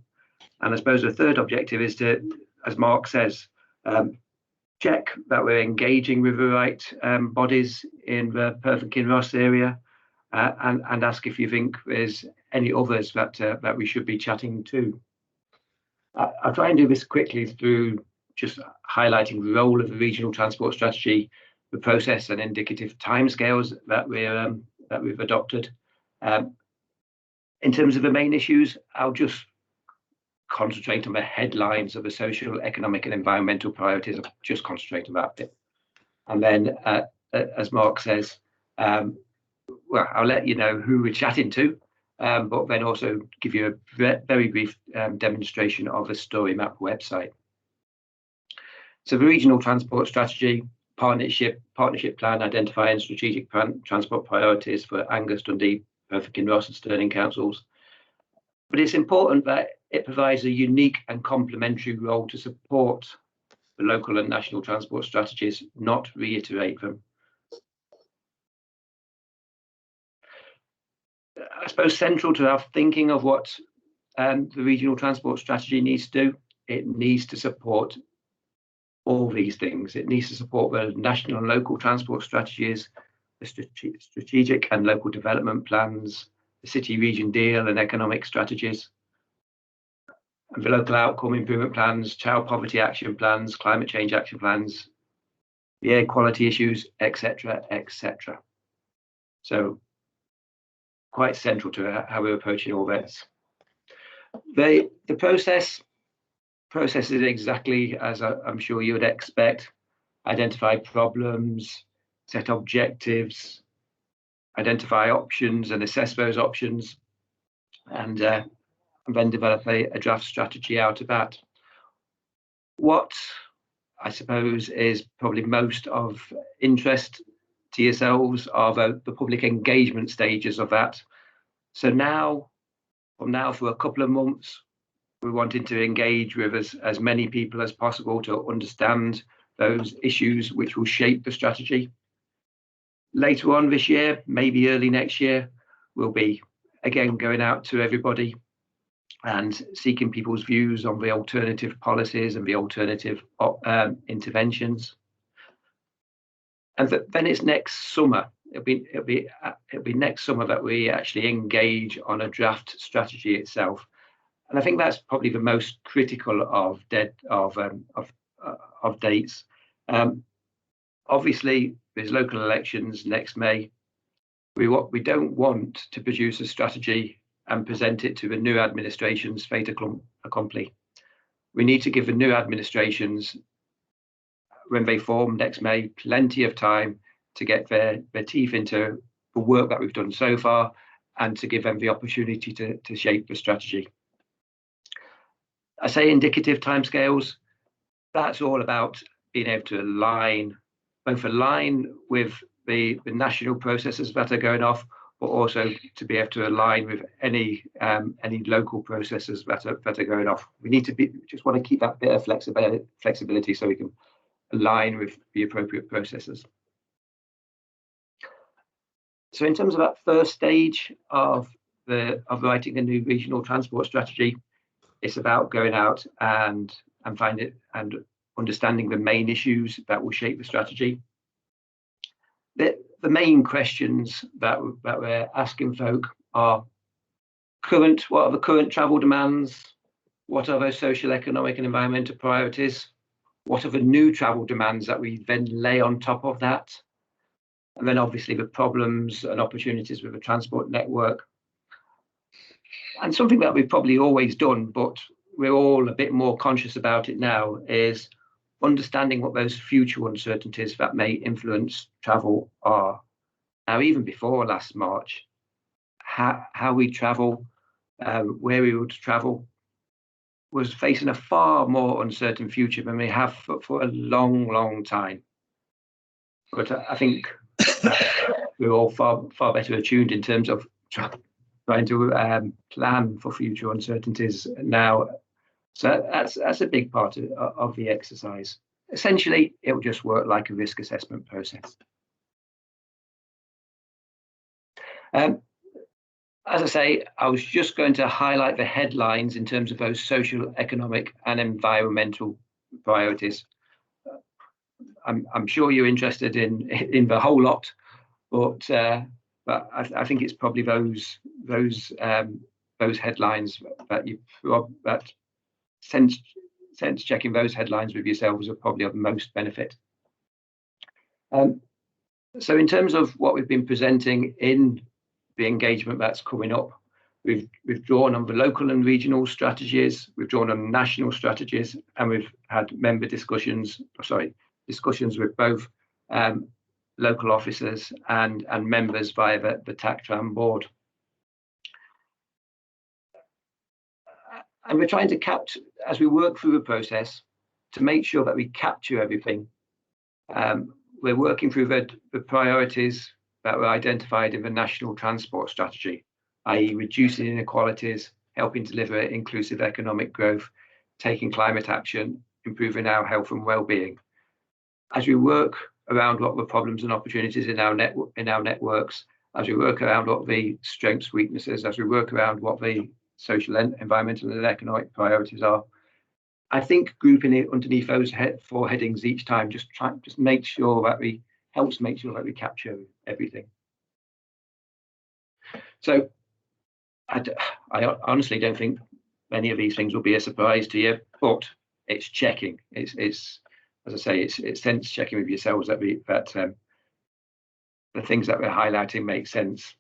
And I suppose the third objective is to, as Mark says, check that we're engaging with the right bodies in the Perth and Kinross area, and ask if you think there's any others that we should be chatting to. I'll try and do this quickly through just highlighting the role of the regional transport strategy, the process and indicative timescales that we've adopted. In terms of the main issues, I'll just concentrate on the headlines of the social, economic and environmental priorities. I'll just concentrate on that bit. And then, as Mark says, well, I'll let you know who we're chatting to, but then also give you a very brief demonstration of the Story Map website. So the regional transport strategy, partnership plan identifying strategic transport priorities for Angus, Dundee, Perth, Kinross and Stirling councils. But it's important that it provides a unique and complementary role to support the local and national transport strategies, not reiterate them. I suppose central to our thinking of what the regional transport strategy needs to do, it needs to support all these things. It needs to support the national and local transport strategies, the strategic and local development plans, the city region deal and economic strategies, and the local outcome improvement plans, child poverty action plans, climate change action plans, the air quality issues, etc., etc. So quite central to how we're approaching all this. The process is exactly as I'm sure you would expect. Identify problems, set objectives, identify options and assess those options, and and then develop a draft strategy out of that. What I suppose is probably most of interest to yourselves are the public engagement stages of that. So now, from now for a couple of months, we're wanting to engage with as many people as possible to understand those issues which will shape the strategy. Later on this year, maybe early next year, we'll be again going out to everybody and seeking people's views on the alternative policies and the alternative interventions. And then it's next summer. It'll be next summer that we actually engage on a draft strategy itself. And I think that's probably the most critical of dates. Obviously, there's local elections next May. We don't want to produce a strategy and present it to the new administration's fait accompli. We need to give the new administrations, when they form next May, plenty of time to get their teeth into the work that we've done so far and to give them the opportunity to shape the strategy. I say indicative timescales, that's all about being able to align with the national processes that are going off, but also to be able to align with any local processes that are going off. We need to just want to keep that bit of flexibility so we can align with the appropriate processes. So in terms of that first stage of writing a new regional transport strategy, it's about going out and understanding the main issues that will shape the strategy. The main questions that we're asking folk are what are the current travel demands? What are those social, economic and environmental priorities? What are the new travel demands that we then lay on top of that? And then obviously the problems and opportunities with the transport network. And something that we've probably always done, but we're all a bit more conscious about it now, is understanding what those future uncertainties that may influence travel are. Now, even before last March, how we travel, where we would travel, was facing a far more uncertain future than we have for a long, long time. But I think we're all far better attuned in terms of trying to plan for future uncertainties now. So that's a big part of the exercise. Essentially, it will just work like a risk assessment process. As I say, I was just going to highlight the headlines in terms of those social, economic and environmental priorities. I'm sure you're interested in the whole lot, but I think it's probably those headlines that sense checking those headlines with yourselves are probably of most benefit. So in terms of what we've been presenting in the engagement that's coming up, we've drawn on the local and regional strategies, we've drawn on national strategies, and we've had member discussions with both local officers and members via the TACTRAN board. And we're trying to capture, as we work through the process, to make sure that we capture everything. We're working through the priorities that were identified in the National Transport Strategy, i.e. reducing inequalities, helping deliver inclusive economic growth, taking climate action, improving our health and well-being. As we work around what the problems and opportunities in our networks, as we work around what the strengths, weaknesses, as we work around what the social, environmental and economic priorities are, I think grouping it underneath those four headings each time just make sure that we capture everything. So I honestly don't think many of these things will be a surprise to you, but it's checking. It's as I say, it's sense checking with yourselves that the things that we're highlighting make sense.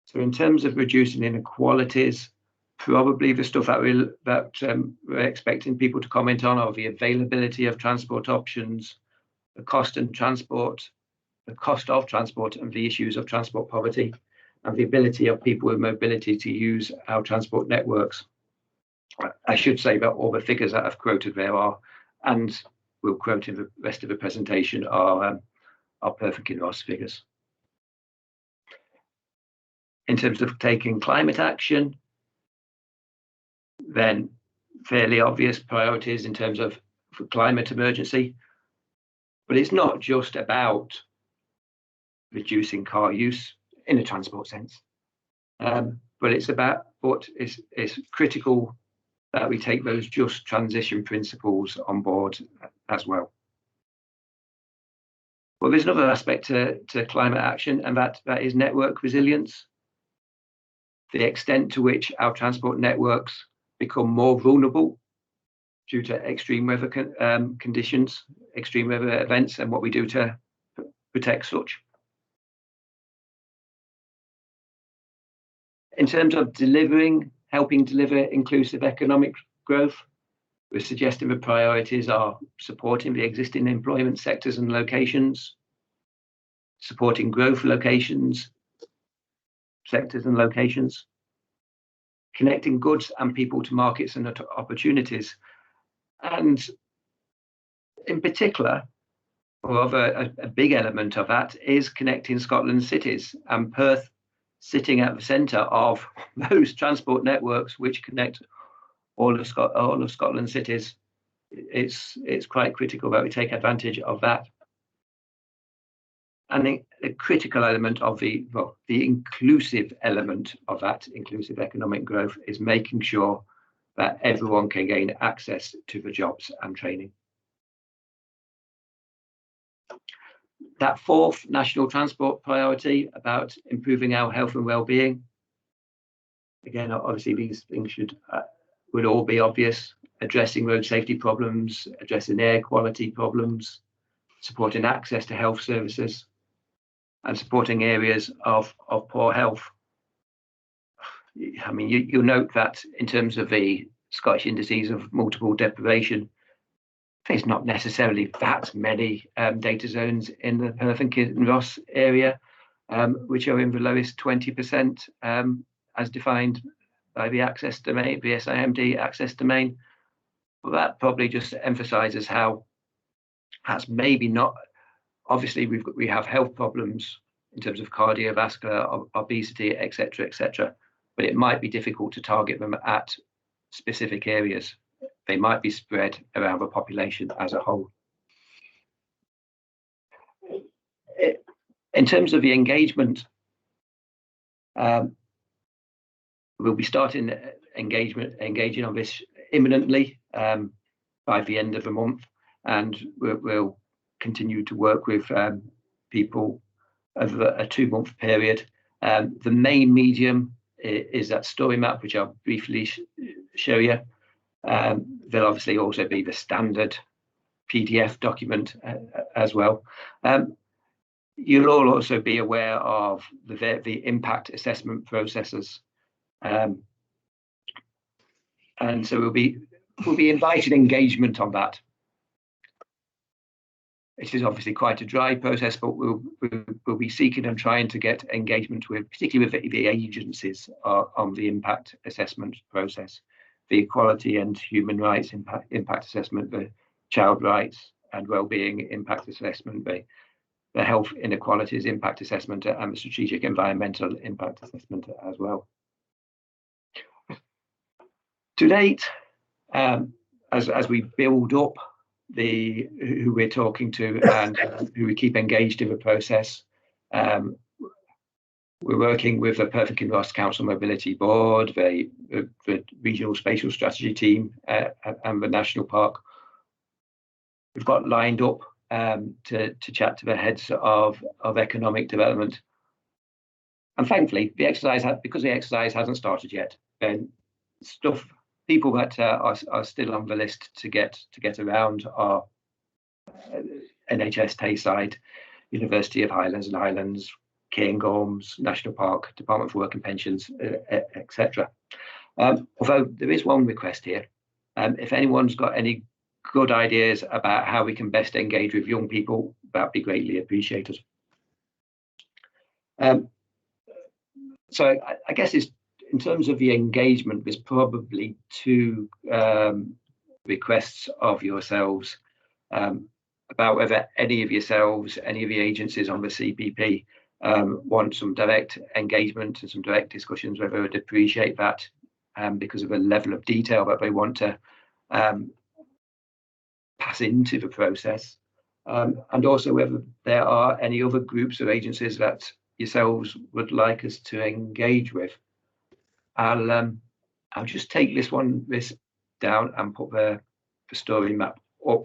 So in terms of reducing inequalities, probably the stuff that we're expecting people to comment on are the availability of transport options, the cost of transport, and the issues of transport poverty, and the ability of people with mobility to use our transport networks. I should say that all the figures that I've quoted there are, and we'll quote in the rest of the presentation, are perfect in Ross figures. In terms of taking climate action, then fairly obvious priorities in terms of climate emergency. But it's not just about reducing car use in a transport sense, but it's critical that we take those just transition principles on board as well. Well, there's another aspect to climate action, and that is network resilience. The extent to which our transport networks become more vulnerable due to extreme weather conditions, extreme weather events, and what we do to protect such. In terms of helping deliver inclusive economic growth, we're suggesting the priorities are supporting the existing employment sectors and locations, supporting growth sectors and locations, connecting goods and people to markets and opportunities. And in particular, a big element of that is connecting Scotland's cities, and Perth sitting at the centre of those transport networks which connect all of Scotland's cities. It's quite critical that we take advantage of that. And the critical element of the inclusive element of that inclusive economic growth is making sure that everyone can gain access to the jobs and training. That fourth national transport priority about improving our health and well-being. Again, obviously these things would all be obvious. Addressing road safety problems, addressing air quality problems, supporting access to health services, and supporting areas of poor health. I mean, you'll note that in terms of the Scottish indices of multiple deprivation, there's not necessarily that many data zones in the Perth and Kinross area, which are in the lowest 20% as defined by the access domain, the SIMD access domain. Well, that probably just emphasises how that's maybe not. Obviously, we have health problems in terms of cardiovascular, obesity, etc., but it might be difficult to target them at specific areas. They might be spread around the population as a whole. In terms of the engagement, we'll be starting engaging on this imminently by the end of the month, and we'll continue to work with people over a 2-month period. The main medium is that story map, which I'll briefly show you. There'll obviously also be the standard PDF document as well. You'll all also be aware of the impact assessment processes, and so we'll be inviting engagement on that. It is obviously quite a dry process, but we'll be seeking and trying to get engagement with, particularly with the agencies on the impact assessment process, the equality and human rights impact assessment, the child rights and wellbeing impact assessment, the health inequalities impact assessment, and the strategic environmental impact assessment as well. To date, as we build up who we're talking to and who we keep engaged in the process, we're working with the Perth and Kinross Council Mobility Board, the Regional Spatial Strategy Team, and the National Park. We've got lined up to chat to the heads of economic development. And thankfully, because the exercise hasn't started yet, then people that are still on the list to get around are NHS Tayside, University of Highlands and Islands, Cairngorms, National Park, Department for Work and Pensions, etc. Although there is one request here. If anyone's got any good ideas about how we can best engage with young people, that'd be greatly appreciated. So I guess it's in terms of the engagement, there's probably two requests of yourselves about whether any of yourselves, any of the agencies on the CPP want some direct engagement and some direct discussions, whether they would appreciate that because of the level of detail that they want to pass into the process, and also whether there are any other groups or agencies that yourselves would like us to engage with. I'll just take this down and put the story map up.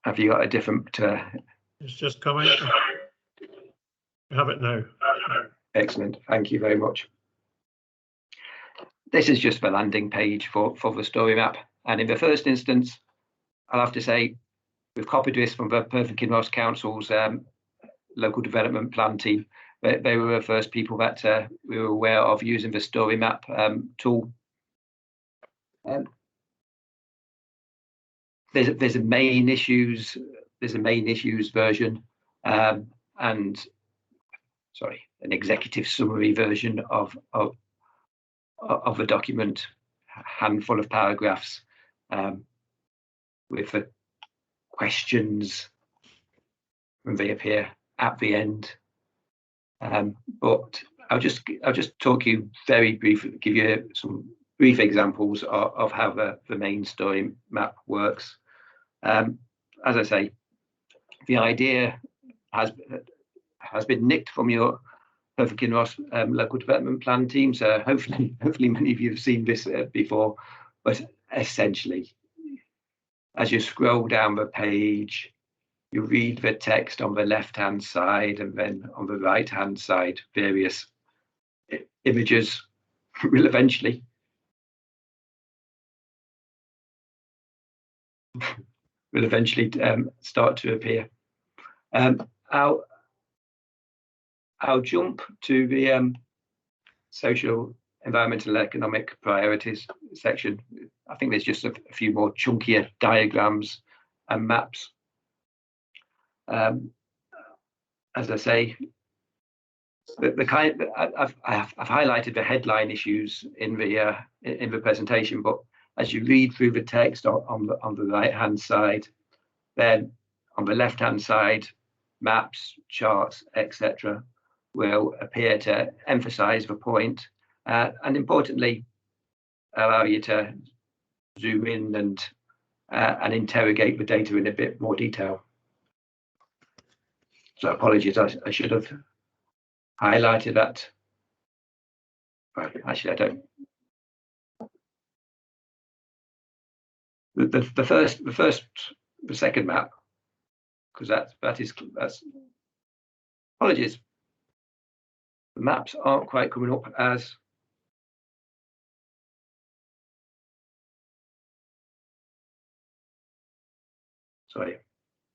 Have you got a different? It's just coming. You have it now. Excellent. Thank you very much. This is just the landing page for the story map. And in the first instance, I'll have to say, we've copied this from the Perth and Kinross Council's local development plan team. They were the first people that we were aware of using the story map tool. There's a main issues version and sorry, an executive summary version of a document, a handful of paragraphs with the questions when they appear at the end. But I'll just talk you very briefly, give you some brief examples of how the main story map works. As I say, the idea has been nicked from your Perth and Kinross local development plan team, so hopefully many of you have seen this before. But essentially, as you scroll down the page, you read the text on the left-hand side, and then on the right-hand side, various images will eventually start to appear. I'll jump to the social, environmental, and economic priorities section. I think there's just a few more chunkier diagrams and maps. As I say, I've highlighted the headline issues in the presentation, but as you read through the text on the right-hand side, then on the left-hand side, maps, charts, etc., will appear to emphasize the point, and importantly, allow you to zoom in and interrogate the data in a bit more detail. So apologies, I should have highlighted that. Well, actually, I don't. The second map, because that's apologies. The maps aren't quite coming up as sorry.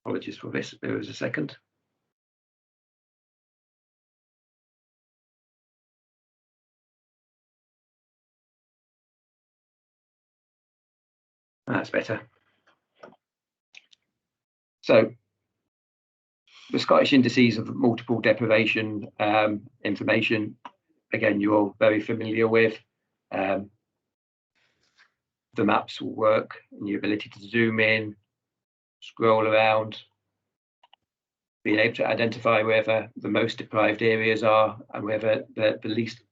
Apologies for this. There was a second. That's better. So the Scottish indices of multiple deprivation information, again, you're all very familiar with. The maps will work and your ability to zoom in, scroll around, being able to identify whether the most deprived areas are and whether the least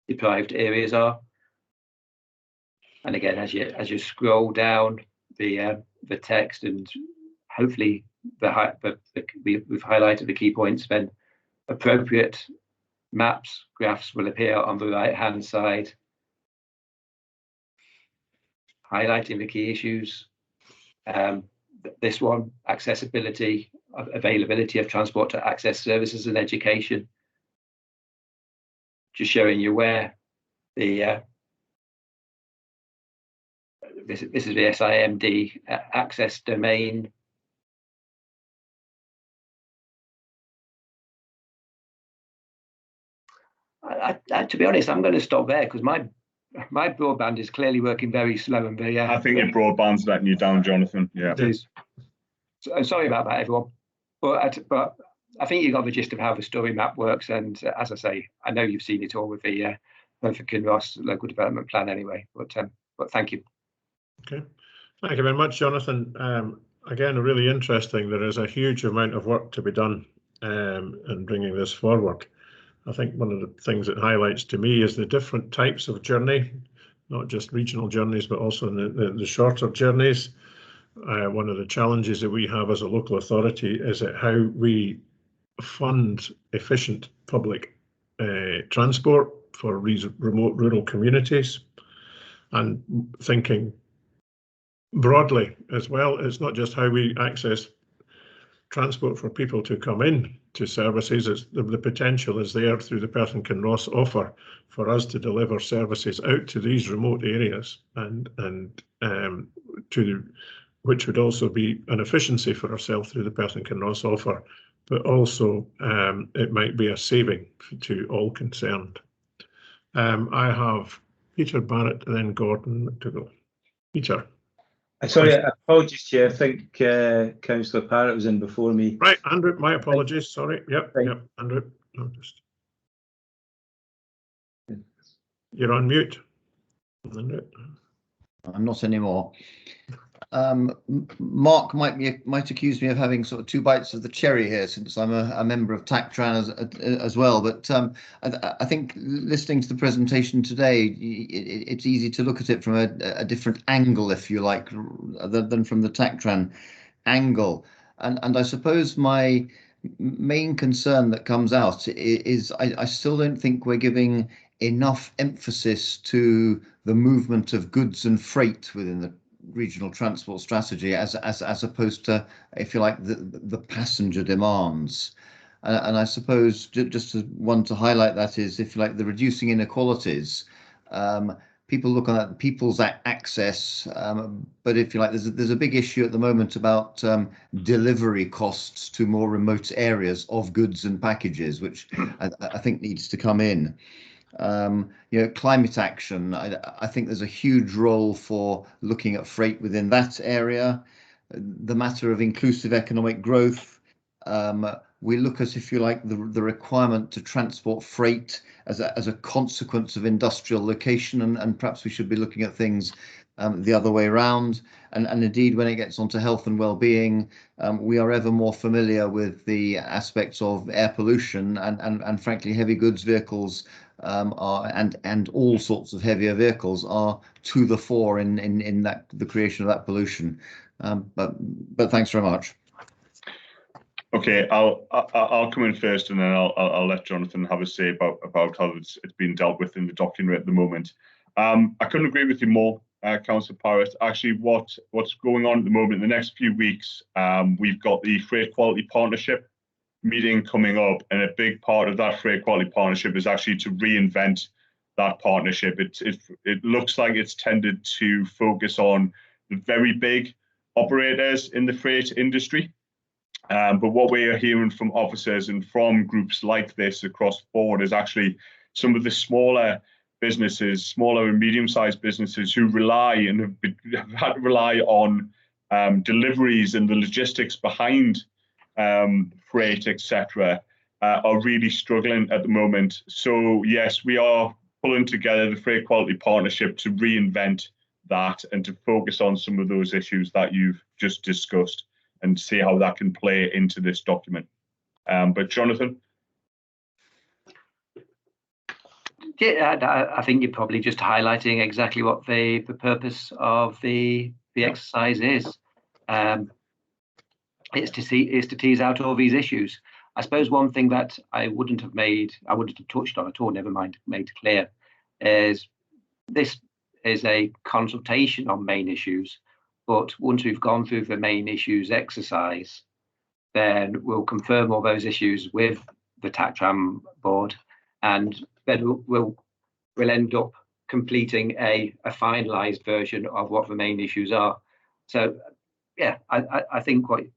deprived areas are. And again, as you scroll down the text, and hopefully we've highlighted the key points, then appropriate maps, graphs will appear on the right-hand side, highlighting the key issues. This one, accessibility, availability of transport to access services and education, just showing you where the this is the SIMD access domain. To be honest, I'm going to stop there because my broadband is clearly working very slow and very. I think your broadband's letting you down, Jonathan. Yeah. It is. So, sorry about that, everyone. But I think you got the gist of how the story map works. And as I say, I know you've seen it all with the Hereford Kinross local development plan anyway. But thank you. Okay, thank you very much, Jonathan. Again, really interesting. There is a huge amount of work to be done in bringing this forward. I think one of the things it highlights to me is the different types of journey, not just regional journeys, but also the shorter journeys. One of the challenges that we have as a local authority is that how we fund efficient public transport for remote rural communities, and thinking broadly as well. It's not just how we access transport for people to come in to services. It's the potential is there through the Perth and Kinross offer for us to deliver services out to these remote areas, and which would also be an efficiency for ourselves through the Perth and Kinross offer, but also it might be a saving to all concerned. I have Peter Barrett and then Gordon to go. Peter. Sorry, apologies, Chair. I think Councillor Parrott was in before me. Right, Andrew, my apologies. Sorry. Yep, yep, Andrew. No, you're on mute, Andrew. I'm not anymore. Mark might accuse me of having sort of two bites of the cherry here, since I'm a member of TACTRAN as well. But I think listening to the presentation today, it's easy to look at it from a different angle, if you like, than from the TACTRAN angle. And I suppose my main concern that comes out is I still don't think we're giving enough emphasis to the movement of goods and freight within the regional transport strategy, as opposed to, if you like, the passenger demands. And I suppose just one to highlight that is, if you like, the reducing inequalities. People look at people's access, but if you like, there's a big issue at the moment about delivery costs to more remote areas of goods and packages, which I think needs to come in. Climate action, I think there's a huge role for looking at freight within that area. The matter of inclusive economic growth, we look at, if you like, the requirement to transport freight as a consequence of industrial location, and perhaps we should be looking at things the other way around. And indeed, when it gets onto health and well-being, we are ever more familiar with the aspects of air pollution, and frankly, heavy goods vehicles and all sorts of heavier vehicles are to the fore in the creation of that pollution. But thanks very much. Okay, I'll come in first, and then I'll let Jonathan have a say about how it's been dealt with in the document at the moment. I couldn't agree with you more, Councillor Parrott. Actually, what's going on at the moment in the next few weeks, we've got the Freight Quality Partnership meeting coming up, and a big part of that Freight Quality Partnership is actually to reinvent that partnership. It looks like it's tended to focus on the very big operators in the freight industry. But what we are hearing from officers and from groups like this across the board is actually some of the smaller businesses, smaller and medium-sized businesses who rely and have had to rely on deliveries and the logistics behind freight, etc., are really struggling at the moment. So yes, we are pulling together the Freight Quality Partnership to reinvent that and to focus on some of those issues that you've just discussed, and see how that can play into this document. But Jonathan? Yeah, I think you're probably just highlighting exactly what the purpose of the exercise is. It's to tease out all these issues. I suppose one thing that I wouldn't have touched on at all, never mind made clear, is this is a consultation on main issues. But once we've gone through the main issues exercise, then we'll confirm all those issues with the TACTRAN board, and then we'll end up completing a finalised version of what the main issues are. So, yeah, I think what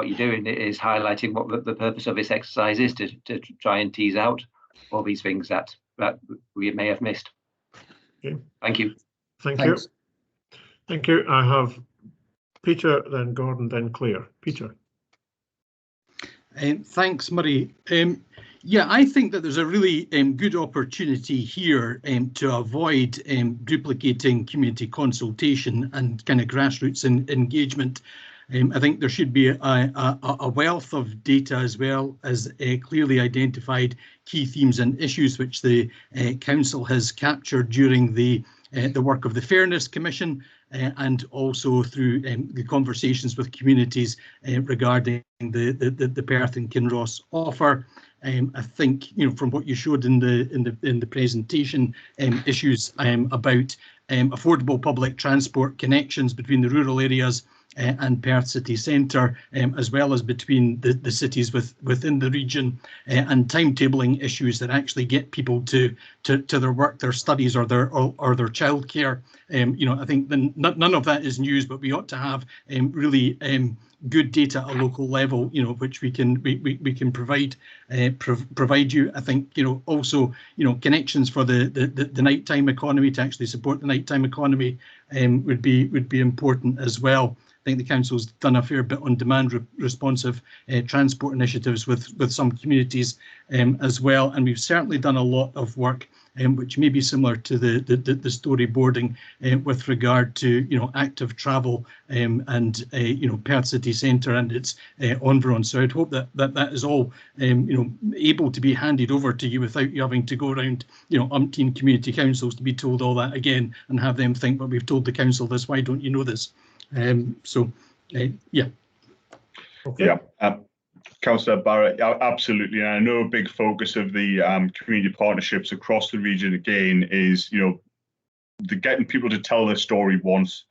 you're doing is highlighting what the purpose of this exercise is, to try and tease out all these things that we may have missed. Okay. Thank you. Thank Thanks. you. Thank you. I have Peter, then Gordon, then Claire. Peter. Thanks, Murray. Yeah, I think that there's a really good opportunity here to avoid duplicating community consultation and kind of grassroots engagement. I think there should be a wealth of data as well as clearly identified key themes and issues which the Council has captured during the work of the Fairness Commission and also through the conversations with communities regarding the Perth and Kinross offer. I think, from what you showed in the presentation, issues about affordable public transport connections between the rural areas and Perth city centre, as well as between the cities within the region, and timetabling issues that actually get people to their work, their studies, or their childcare. I think none of that is news, but we ought to have really good data at a local level, which we can provide you. I think also connections for the nighttime economy, to actually support the nighttime economy would be important as well. I think the Council's done a fair bit on demand responsive transport initiatives with some communities as well, and we've certainly done a lot of work which may be similar to the storyboarding with regard to active travel and Perth city centre and its environs. So I'd hope that is all able to be handed over to you without you having to go around umpteen community councils to be told all that again and have them think, but we've told the Council this, why don't you know this? Yeah. Okay. Yeah. Councillor Barrett, absolutely. And I know a big focus of the community partnerships across the region again is, getting people to tell their story once,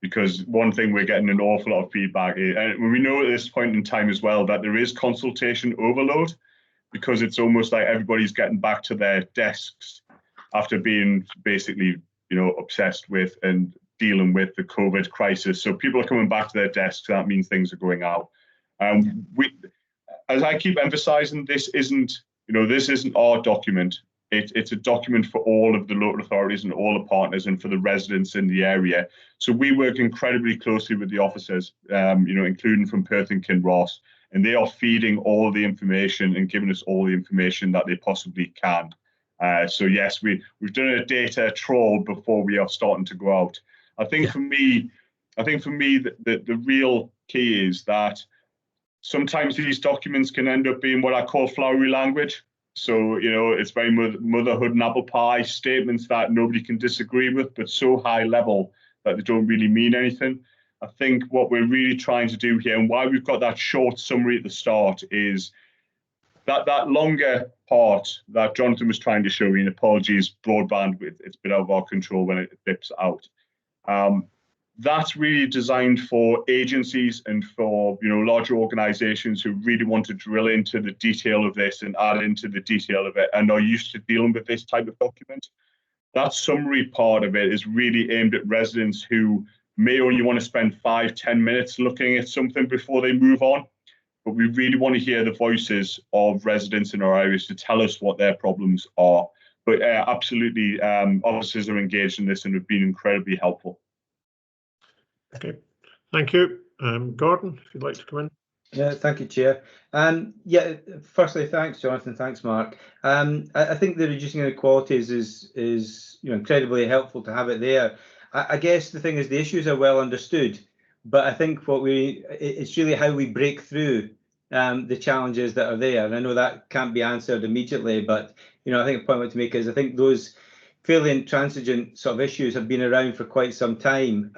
because one thing we're getting an awful lot of feedback is, and we know at this point in time as well, that there is consultation overload, because it's almost like everybody's getting back to their desks after being basically, obsessed with and dealing with the COVID crisis. So people are coming back to their desks. That means things are going out. As I keep emphasising, this isn't our document. It's a document for all of the local authorities and all the partners and for the residents in the area. So we work incredibly closely with the officers, including from Perth and Kinross, and they are feeding all the information and giving us all the information that they possibly can. So yes, we've done a data trawl before we are starting to go out. I think for me, the real key is that sometimes these documents can end up being what I call flowery language. So, it's very motherhood and apple pie statements that nobody can disagree with, but so high level that they don't really mean anything. I think what we're really trying to do here, and why we've got that short summary at the start, is that longer part that Jonathan was trying to show you, and apologies, broadband, it's a bit out of our control when it dips out. That's really designed for agencies and for larger organisations who really want to drill into the detail of this and add into the detail of it and are used to dealing with this type of document. That summary part of it is really aimed at residents who may only want to spend 5-10 minutes looking at something before they move on. But we really want to hear the voices of residents in our areas to tell us what their problems are. But absolutely, officers are engaged in this and have been incredibly helpful. Okay, thank you. Gordon, if you'd like to come in. Yeah, thank you, Chair. Firstly, thanks, Jonathan. Thanks, Mark. I think the reducing inequalities is incredibly helpful to have it there. I guess the thing is the issues are well understood, but I think it's really how we break through the challenges that are there. And I know that can't be answered immediately, but I think a point I want to make is I think those fairly intransigent sort of issues have been around for quite some time.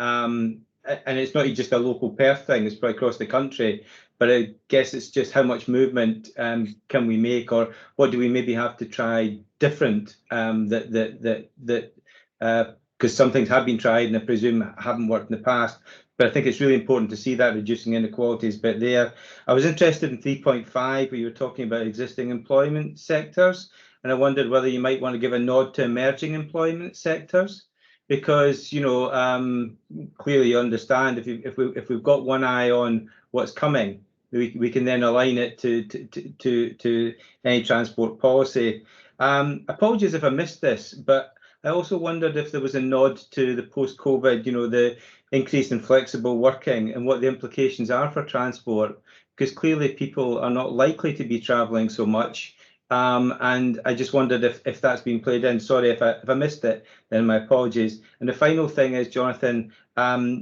And it's not just a local Perth thing, it's probably across the country. But I guess it's just how much movement can we make, or what do we maybe have to try different because some things have been tried and I presume haven't worked in the past. But I think it's really important to see that reducing inequalities bit there. I was interested in 3.5 where you were talking about existing employment sectors, and I wondered whether you might want to give a nod to emerging employment sectors. Because clearly you understand if we've got one eye on what's coming, we can then align it to any transport policy. Apologies if I missed this, but I also wondered if there was a nod to the post-COVID, the increase in flexible working and what the implications are for transport, because clearly people are not likely to be travelling so much. And I just wondered if that's been played in. Sorry if I missed it, then my apologies. And the final thing is, Jonathan,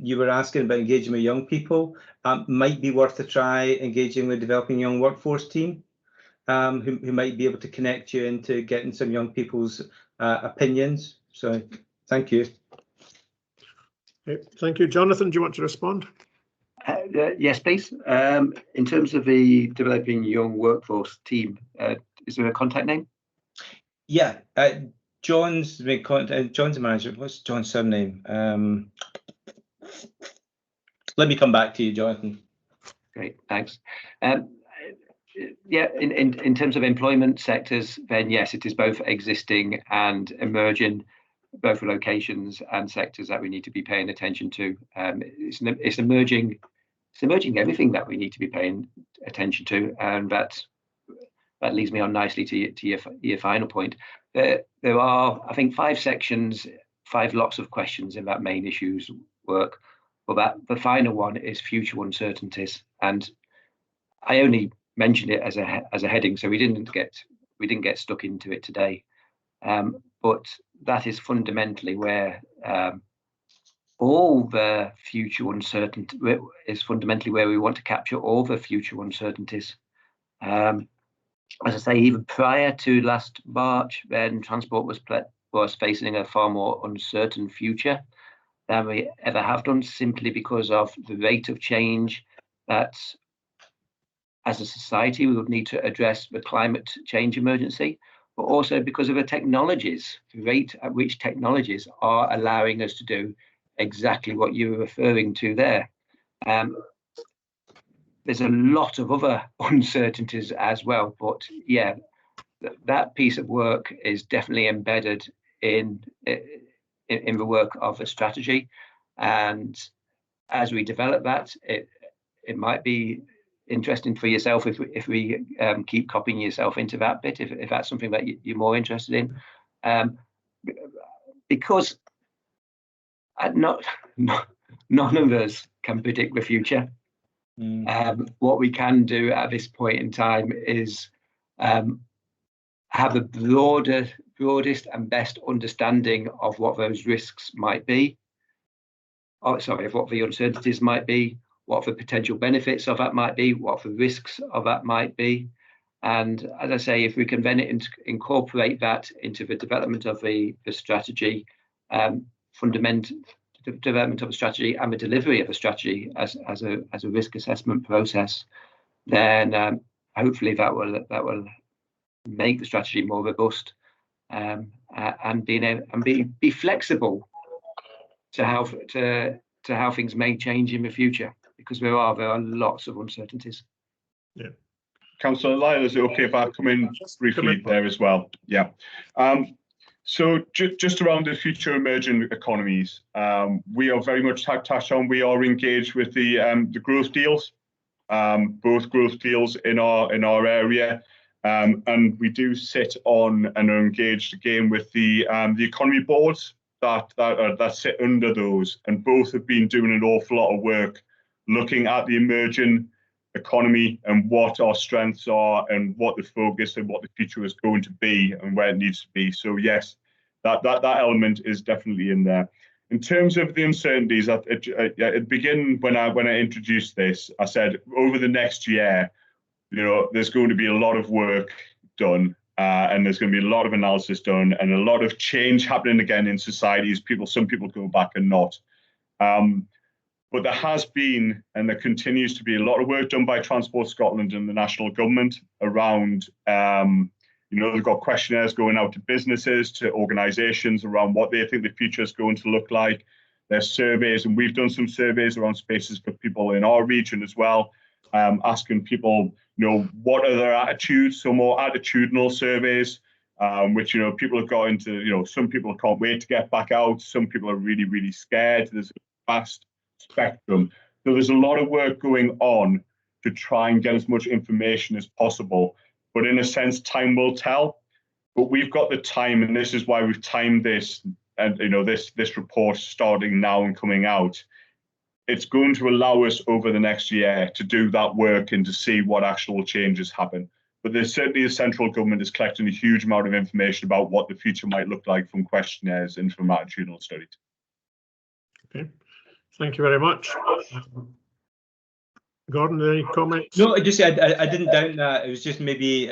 you were asking about engaging with young people. Might be worth a try engaging with Developing Young Workforce team, who might be able to connect you into getting some young people's opinions. So thank you. Okay, thank you. Jonathan, do you want to respond? Yes, please. In terms of the Developing Young Workforce team, is there a contact name? Yeah, John's John's the manager. What's John's surname? Let me come back to you, Jonathan. Great, thanks. Yeah, in terms of employment sectors, then yes, it is both existing and emerging, both locations and sectors that we need to be paying attention to. It's emerging everything that we need to be paying attention to, and that leads me on nicely to your final point. There are, I think, 5 sections, 5 lots of questions in that main issues work, but the final one is future uncertainties, and I only mentioned it as a heading, so we didn't get stuck into it today. But that is fundamentally where all the future uncertainty is fundamentally where we want to capture all the future uncertainties. As I say, even prior to last March, when transport was facing a far more uncertain future than we ever have done, simply because of the rate of change that, as a society, we would need to address the climate change emergency, but also because of the technologies, the rate at which technologies are allowing us to do exactly what you were referring to there. There's a lot of other uncertainties as well, but yeah, that piece of work is definitely embedded in the work of the strategy. And as we develop that, it might be interesting for yourself if we keep copying yourself into that bit, if that's something that you're more interested in, because none of us can predict the future. What we can do at this point in time is have the broadest and best understanding of what those risks might be. Of what the uncertainties might be, what the potential benefits of that might be, what the risks of that might be. And as I say, if we can then incorporate that into the development of the strategy, development of a strategy and the delivery of a strategy as a risk assessment process, then hopefully that will make the strategy more robust, and be flexible to how things may change in the future, because there are lots of uncertainties. Yeah. Councillor Lyle, is it okay if I come in briefly there as well? Yeah. So just around the future emerging economies, we are very much touched on. We are engaged with the growth deals, both growth deals in our area, and we do sit on and are engaged again with the economy boards that sit under those, and both have been doing an awful lot of work looking at the emerging economy and what our strengths are and what the focus and what the future is going to be and where it needs to be. So yes, that element is definitely in there. In terms of the uncertainties, at the beginning when I introduced this, I said over the next year, there's going to be a lot of work done, and there's going to be a lot of analysis done and a lot of change happening again in societies. Some people go back and not. But there has been, and there continues to be, a lot of work done by Transport Scotland and the national government around, they've got questionnaires going out to businesses, to organisations around what they think the future is going to look like. There's surveys, and we've done some surveys around spaces for people in our region as well, asking people, what are their attitudes, so more attitudinal surveys, which, people have got into, some people can't wait to get back out. Some people are really, really scared. There's a vast spectrum. So there's a lot of work going on to try and get as much information as possible. But in a sense, time will tell. But we've got the time, and this is why we've timed this, and this report starting now and coming out. It's going to allow us over the next year to do that work and to see what actual changes happen. But there's certainly the central government is collecting a huge amount of information about what the future might look like from questionnaires and from attitudinal studies. Okay, thank you very much. Gordon, any comments? No, I didn't doubt that. It was just maybe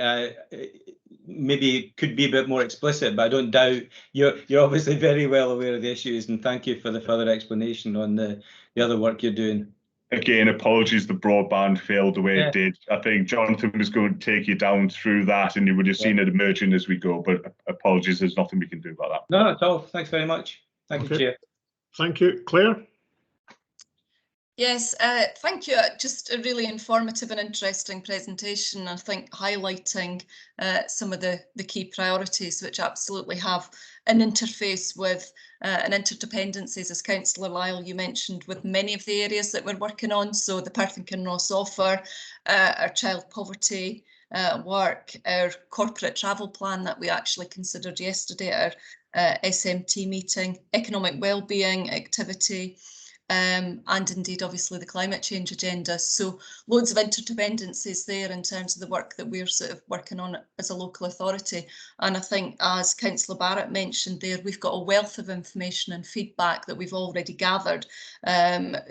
it could be a bit more explicit, but I don't doubt you're obviously very well aware of the issues, and thank you for the further explanation on the other work you're doing. Again, apologies the broadband failed the way it did. I think Jonathan was going to take you down through that and you would have seen it emerging as we go, but apologies, there's nothing we can do about that. No, not at all. Thanks very much. Thank you, Chair. Thank you. Claire? Yes, thank you. Just a really informative and interesting presentation. I think highlighting some of the key priorities which absolutely have an interface with and interdependencies, as Councillor Lyle, you mentioned, with many of the areas that we're working on. So the Perth and Kinross offer, our child poverty work, our corporate travel plan that we actually considered yesterday at our SMT meeting, economic wellbeing activity, and indeed obviously the climate change agenda. So loads of interdependencies there in terms of the work that we're sort of working on as a local authority. And I think, as Councillor Barrett mentioned there, we've got a wealth of information and feedback that we've already gathered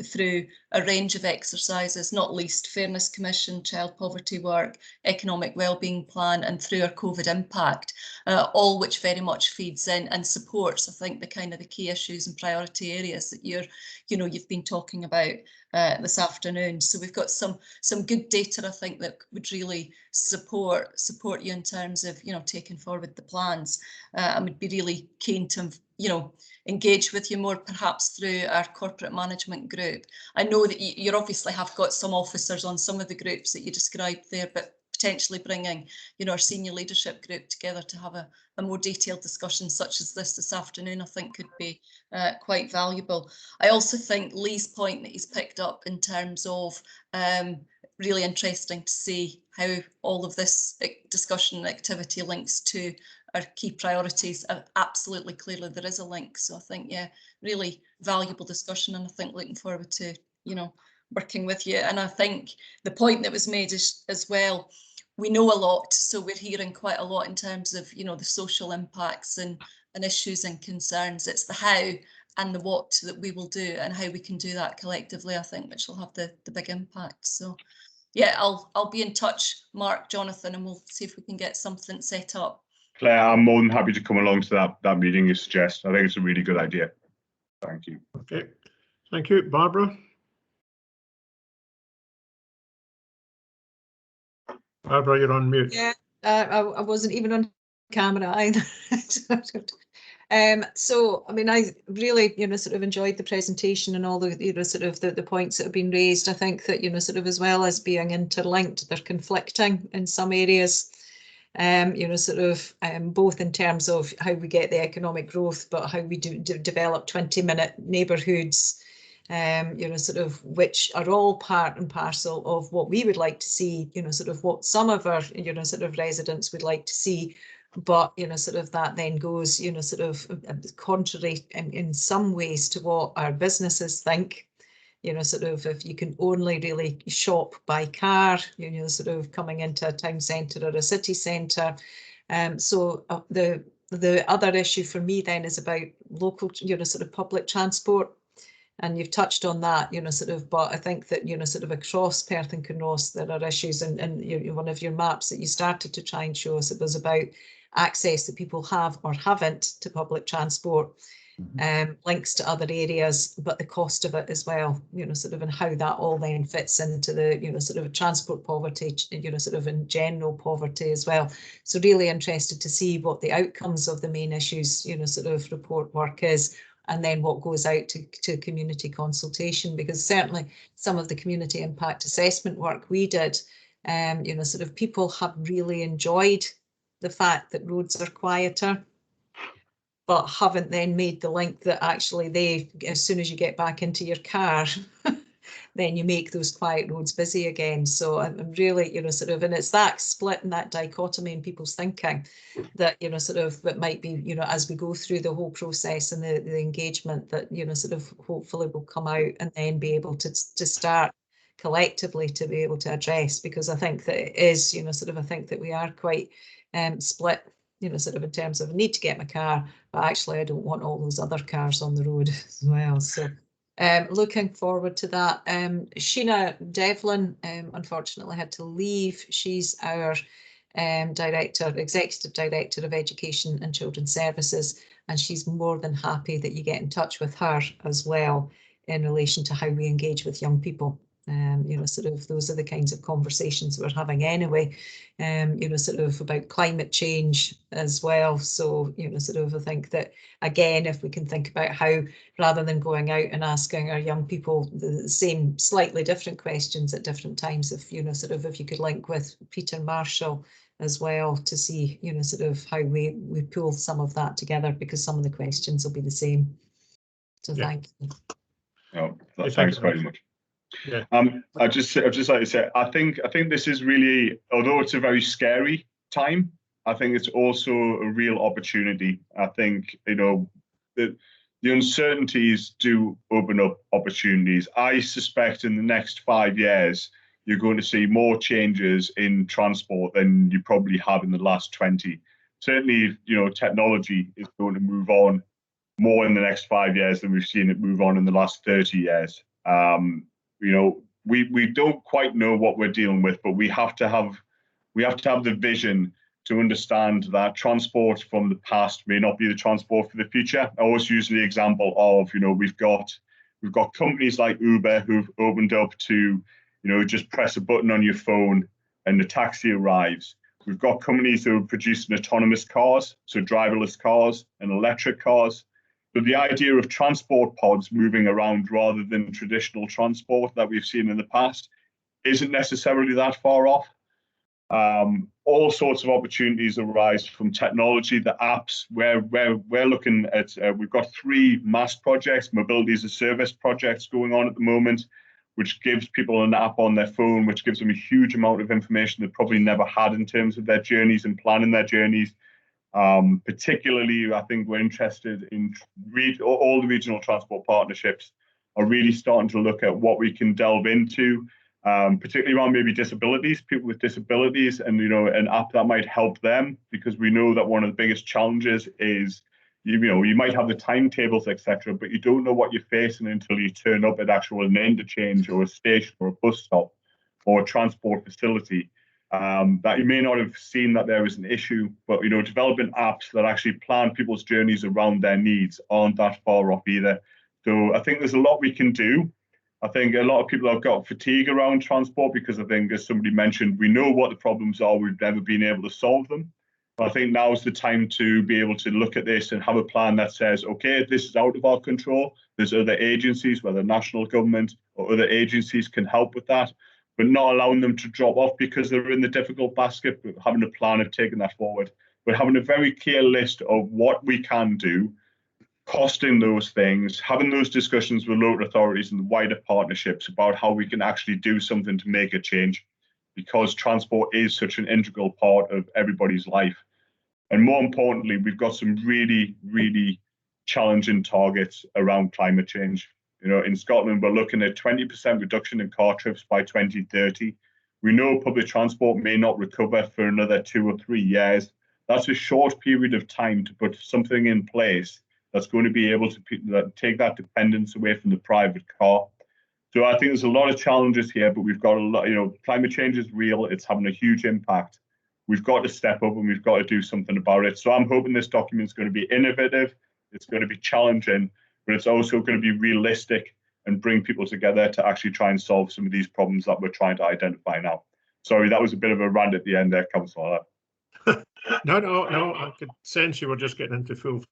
through a range of exercises, not least Fairness Commission, child poverty work, economic wellbeing plan, and through our COVID impact, all which very much feeds in and supports, I think, the kind of the key issues and priority areas that you've been talking about this afternoon. So we've got some good data, I think, that would really support you in terms of taking forward the plans. And we'd be really keen to engage with you more, perhaps through our corporate management group. I know that you obviously have got some officers on some of the groups that you described there, but potentially bringing our senior leadership group together to have a more detailed discussion such as this afternoon, I think could be quite valuable. I also think Lee's point that he's picked up in terms of really interesting to see how all of this discussion and activity links to our key priorities. Absolutely, clearly there is a link. So I think, yeah, really valuable discussion, and I think looking forward to working with you. And I think the point that was made is, as well, we know a lot, so we're hearing quite a lot in terms of the social impacts and issues and concerns. It's the how and the what that we will do, and how we can do that collectively, I think, which will have the big impact. So yeah, I'll be in touch, Mark, Jonathan, and we'll see if we can get something set up. Claire, I'm more than happy to come along to that meeting you suggest. I think it's a really good idea. Thank you. Okay, thank you. Barbara? Barbara, you're on mute. Yeah, I wasn't even on camera either. So, I mean, I really, sort of enjoyed the presentation and all the, sort of the points that have been raised. I think that, sort of as well as being interlinked, they're conflicting in some areas. Sort of both in terms of how we get the economic growth, but how we develop 20-minute neighbourhoods, sort of which are all part and parcel of what we would like to see, sort of what some of our, sort of residents would like to see. But, sort of that then goes, sort of contrary in some ways to what our businesses think. Sort of if you can only really shop by car, sort of coming into a town centre or a city centre. So the other issue for me then is about local, sort of public transport. And you've touched on that, sort of, but I think that, sort of across Perth and Kinross, there are issues, and one of your maps that you started to try and show us, it was about access that people have or haven't to public transport, links to other areas, but the cost of it as well, sort of, and how that all then fits into the, sort of transport poverty, sort of in general poverty as well. So really interested to see what the outcomes of the main issues, sort of report work is, and then what goes out to community consultation, because certainly some of the community impact assessment work we did, sort of people have really enjoyed the fact that roads are quieter, but haven't then made the link that actually as soon as you get back into your car, then you make those quiet roads busy again. So I'm really, you know, sort of, and it's that split and that dichotomy in people's thinking that, you know, sort of, it might be, you know, as we go through the whole process and the engagement that, you know, sort of hopefully will come out and then be able to start collectively to be able to address, because I think that it is, you know, sort of, I think that we are quite split, you know, sort of in terms of I need to get my car, but actually I don't want all those other cars on the road as well. So looking forward to that. Sheena Devlin unfortunately had to leave. She's our Executive Director of Education and Children's Services, and she's more than happy that you get in touch with her as well in relation to how we engage with young people. You know, sort of, those are the kinds of conversations we're having anyway, you know, sort of about climate change as well. So, you know, sort of, I think that, again, if we can think about how, rather than going out and asking our young people the same slightly different questions at different times, if, you know, sort of, if you could link with Peter Marshall as well to see, you know, sort of how we pull some of that together, because some of the questions will be the same. So yeah. Thank you. Oh, thanks very much. Yeah. I'd just like to say, I think this is really, although it's a very scary time, I think it's also a real opportunity. I think, you know, the uncertainties do open up opportunities. I suspect in the next 5 years, you're going to see more changes in transport than you probably have in the last 20. Certainly, you know, technology is going to move on more in the next 5 years than we've seen it move on in the last 30 years. You know, we don't quite know what we're dealing with, but we have to have the vision to understand that transport from the past may not be the transport for the future. I always use the example of, you know, we've got companies like Uber who've opened up to, you know, just press a button on your phone and the taxi arrives. We've got companies who are producing autonomous cars, so driverless cars and electric cars. But the idea of transport pods moving around rather than traditional transport that we've seen in the past isn't necessarily that far off. All sorts of opportunities arise from technology, the apps, where we're looking at, we've got 3 mass projects, mobility as a service projects going on at the moment, which gives people an app on their phone, which gives them a huge amount of information they probably never had in terms of their journeys and planning their journeys. Particularly, I think we're interested in all the regional transport partnerships are really starting to look at what we can delve into, particularly around maybe disabilities, people with disabilities, and, you know, an app that might help them, because we know that one of the biggest challenges is, you know, you might have the timetables, etc., but you don't know what you're facing until you turn up at an interchange or a station or a bus stop or a transport facility. That you may not have seen that there is an issue, but, you know, developing apps that actually plan people's journeys around their needs aren't that far off either. So I think there's a lot we can do. I think a lot of people have got fatigue around transport because I think, as somebody mentioned, we know what the problems are, we've never been able to solve them. But I think now is the time to be able to look at this and have a plan that says, okay, this is out of our control. There's other agencies, whether national government or other agencies, can help with that, but not allowing them to drop off because they're in the difficult basket, but having a plan of taking that forward. But having a very clear list of what we can do, costing those things, having those discussions with local authorities and the wider partnerships about how we can actually do something to make a change, because transport is such an integral part of everybody's life. And more importantly, we've got some really, really challenging targets around climate change. You know, in Scotland, we're looking at 20% reduction in car trips by 2030. We know public transport may not recover for another 2 or 3 years. That's a short period of time to put something in place that's going to be able to take that dependence away from the private car. So I think there's a lot of challenges here, but we've got a lot, you know, climate change is real. It's having a huge impact. We've got to step up and we've got to do something about it. So I'm hoping this document is going to be innovative. It's going to be challenging, but it's also going to be realistic and bring people together to actually try and solve some of these problems that we're trying to identify now. Sorry, that was a bit of a rant at the end there, Councillor. No, I could sense you were just getting into full.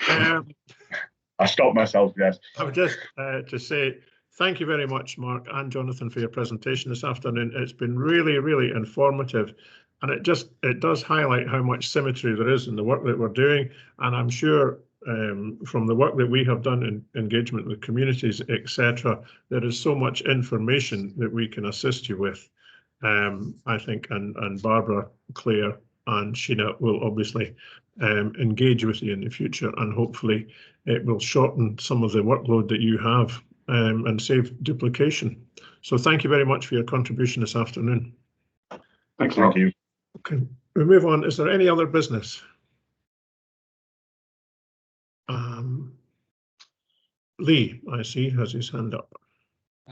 I stopped myself, yes. I would just to say thank you very much, Mark and Jonathan, for your presentation this afternoon. It's been really, really informative, and it does highlight how much symmetry there is in the work that we're doing. And I'm sure from the work that we have done in engagement with communities, etc., there is so much information that we can assist you with. I think, and Barbara, Claire, and Sheena will obviously engage with you in the future, and hopefully it will shorten some of the workload that you have and save duplication. So thank you very much for your contribution this afternoon. Thank you. Okay, we move on. Is there any other business? Lee, I see, has his hand up.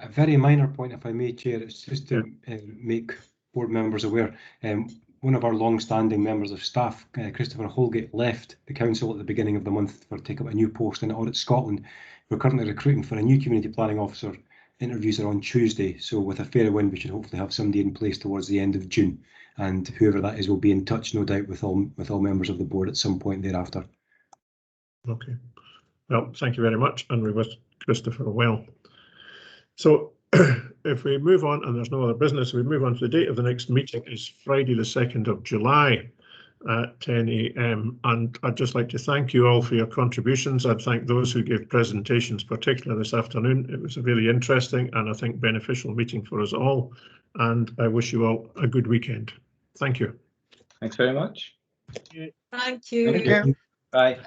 A very minor point, if I may, Chair. It's just to make board members aware. One of our long-standing members of staff, Christopher Holgate, left the council at the beginning of the month for take up a new post in Audit Scotland. We're currently recruiting for a new community planning officer. Interviews are on Tuesday, so with a fair wind, we should hopefully have somebody in place towards the end of June. And whoever that is will be in touch, no doubt, with all members of the board at some point thereafter. Okay. Well, thank you very much, and we wish Christopher well. So if we move on, and there's no other business, we move on to the date of the next meeting is Friday the 2nd of July at 10 AM. And I'd just like to thank you all for your contributions. I'd thank those who gave presentations, particularly this afternoon. It was a really interesting and I think beneficial meeting for us all. And I wish you all a good weekend. Thank you. Thanks very much. Thank you. Thank you. Bye.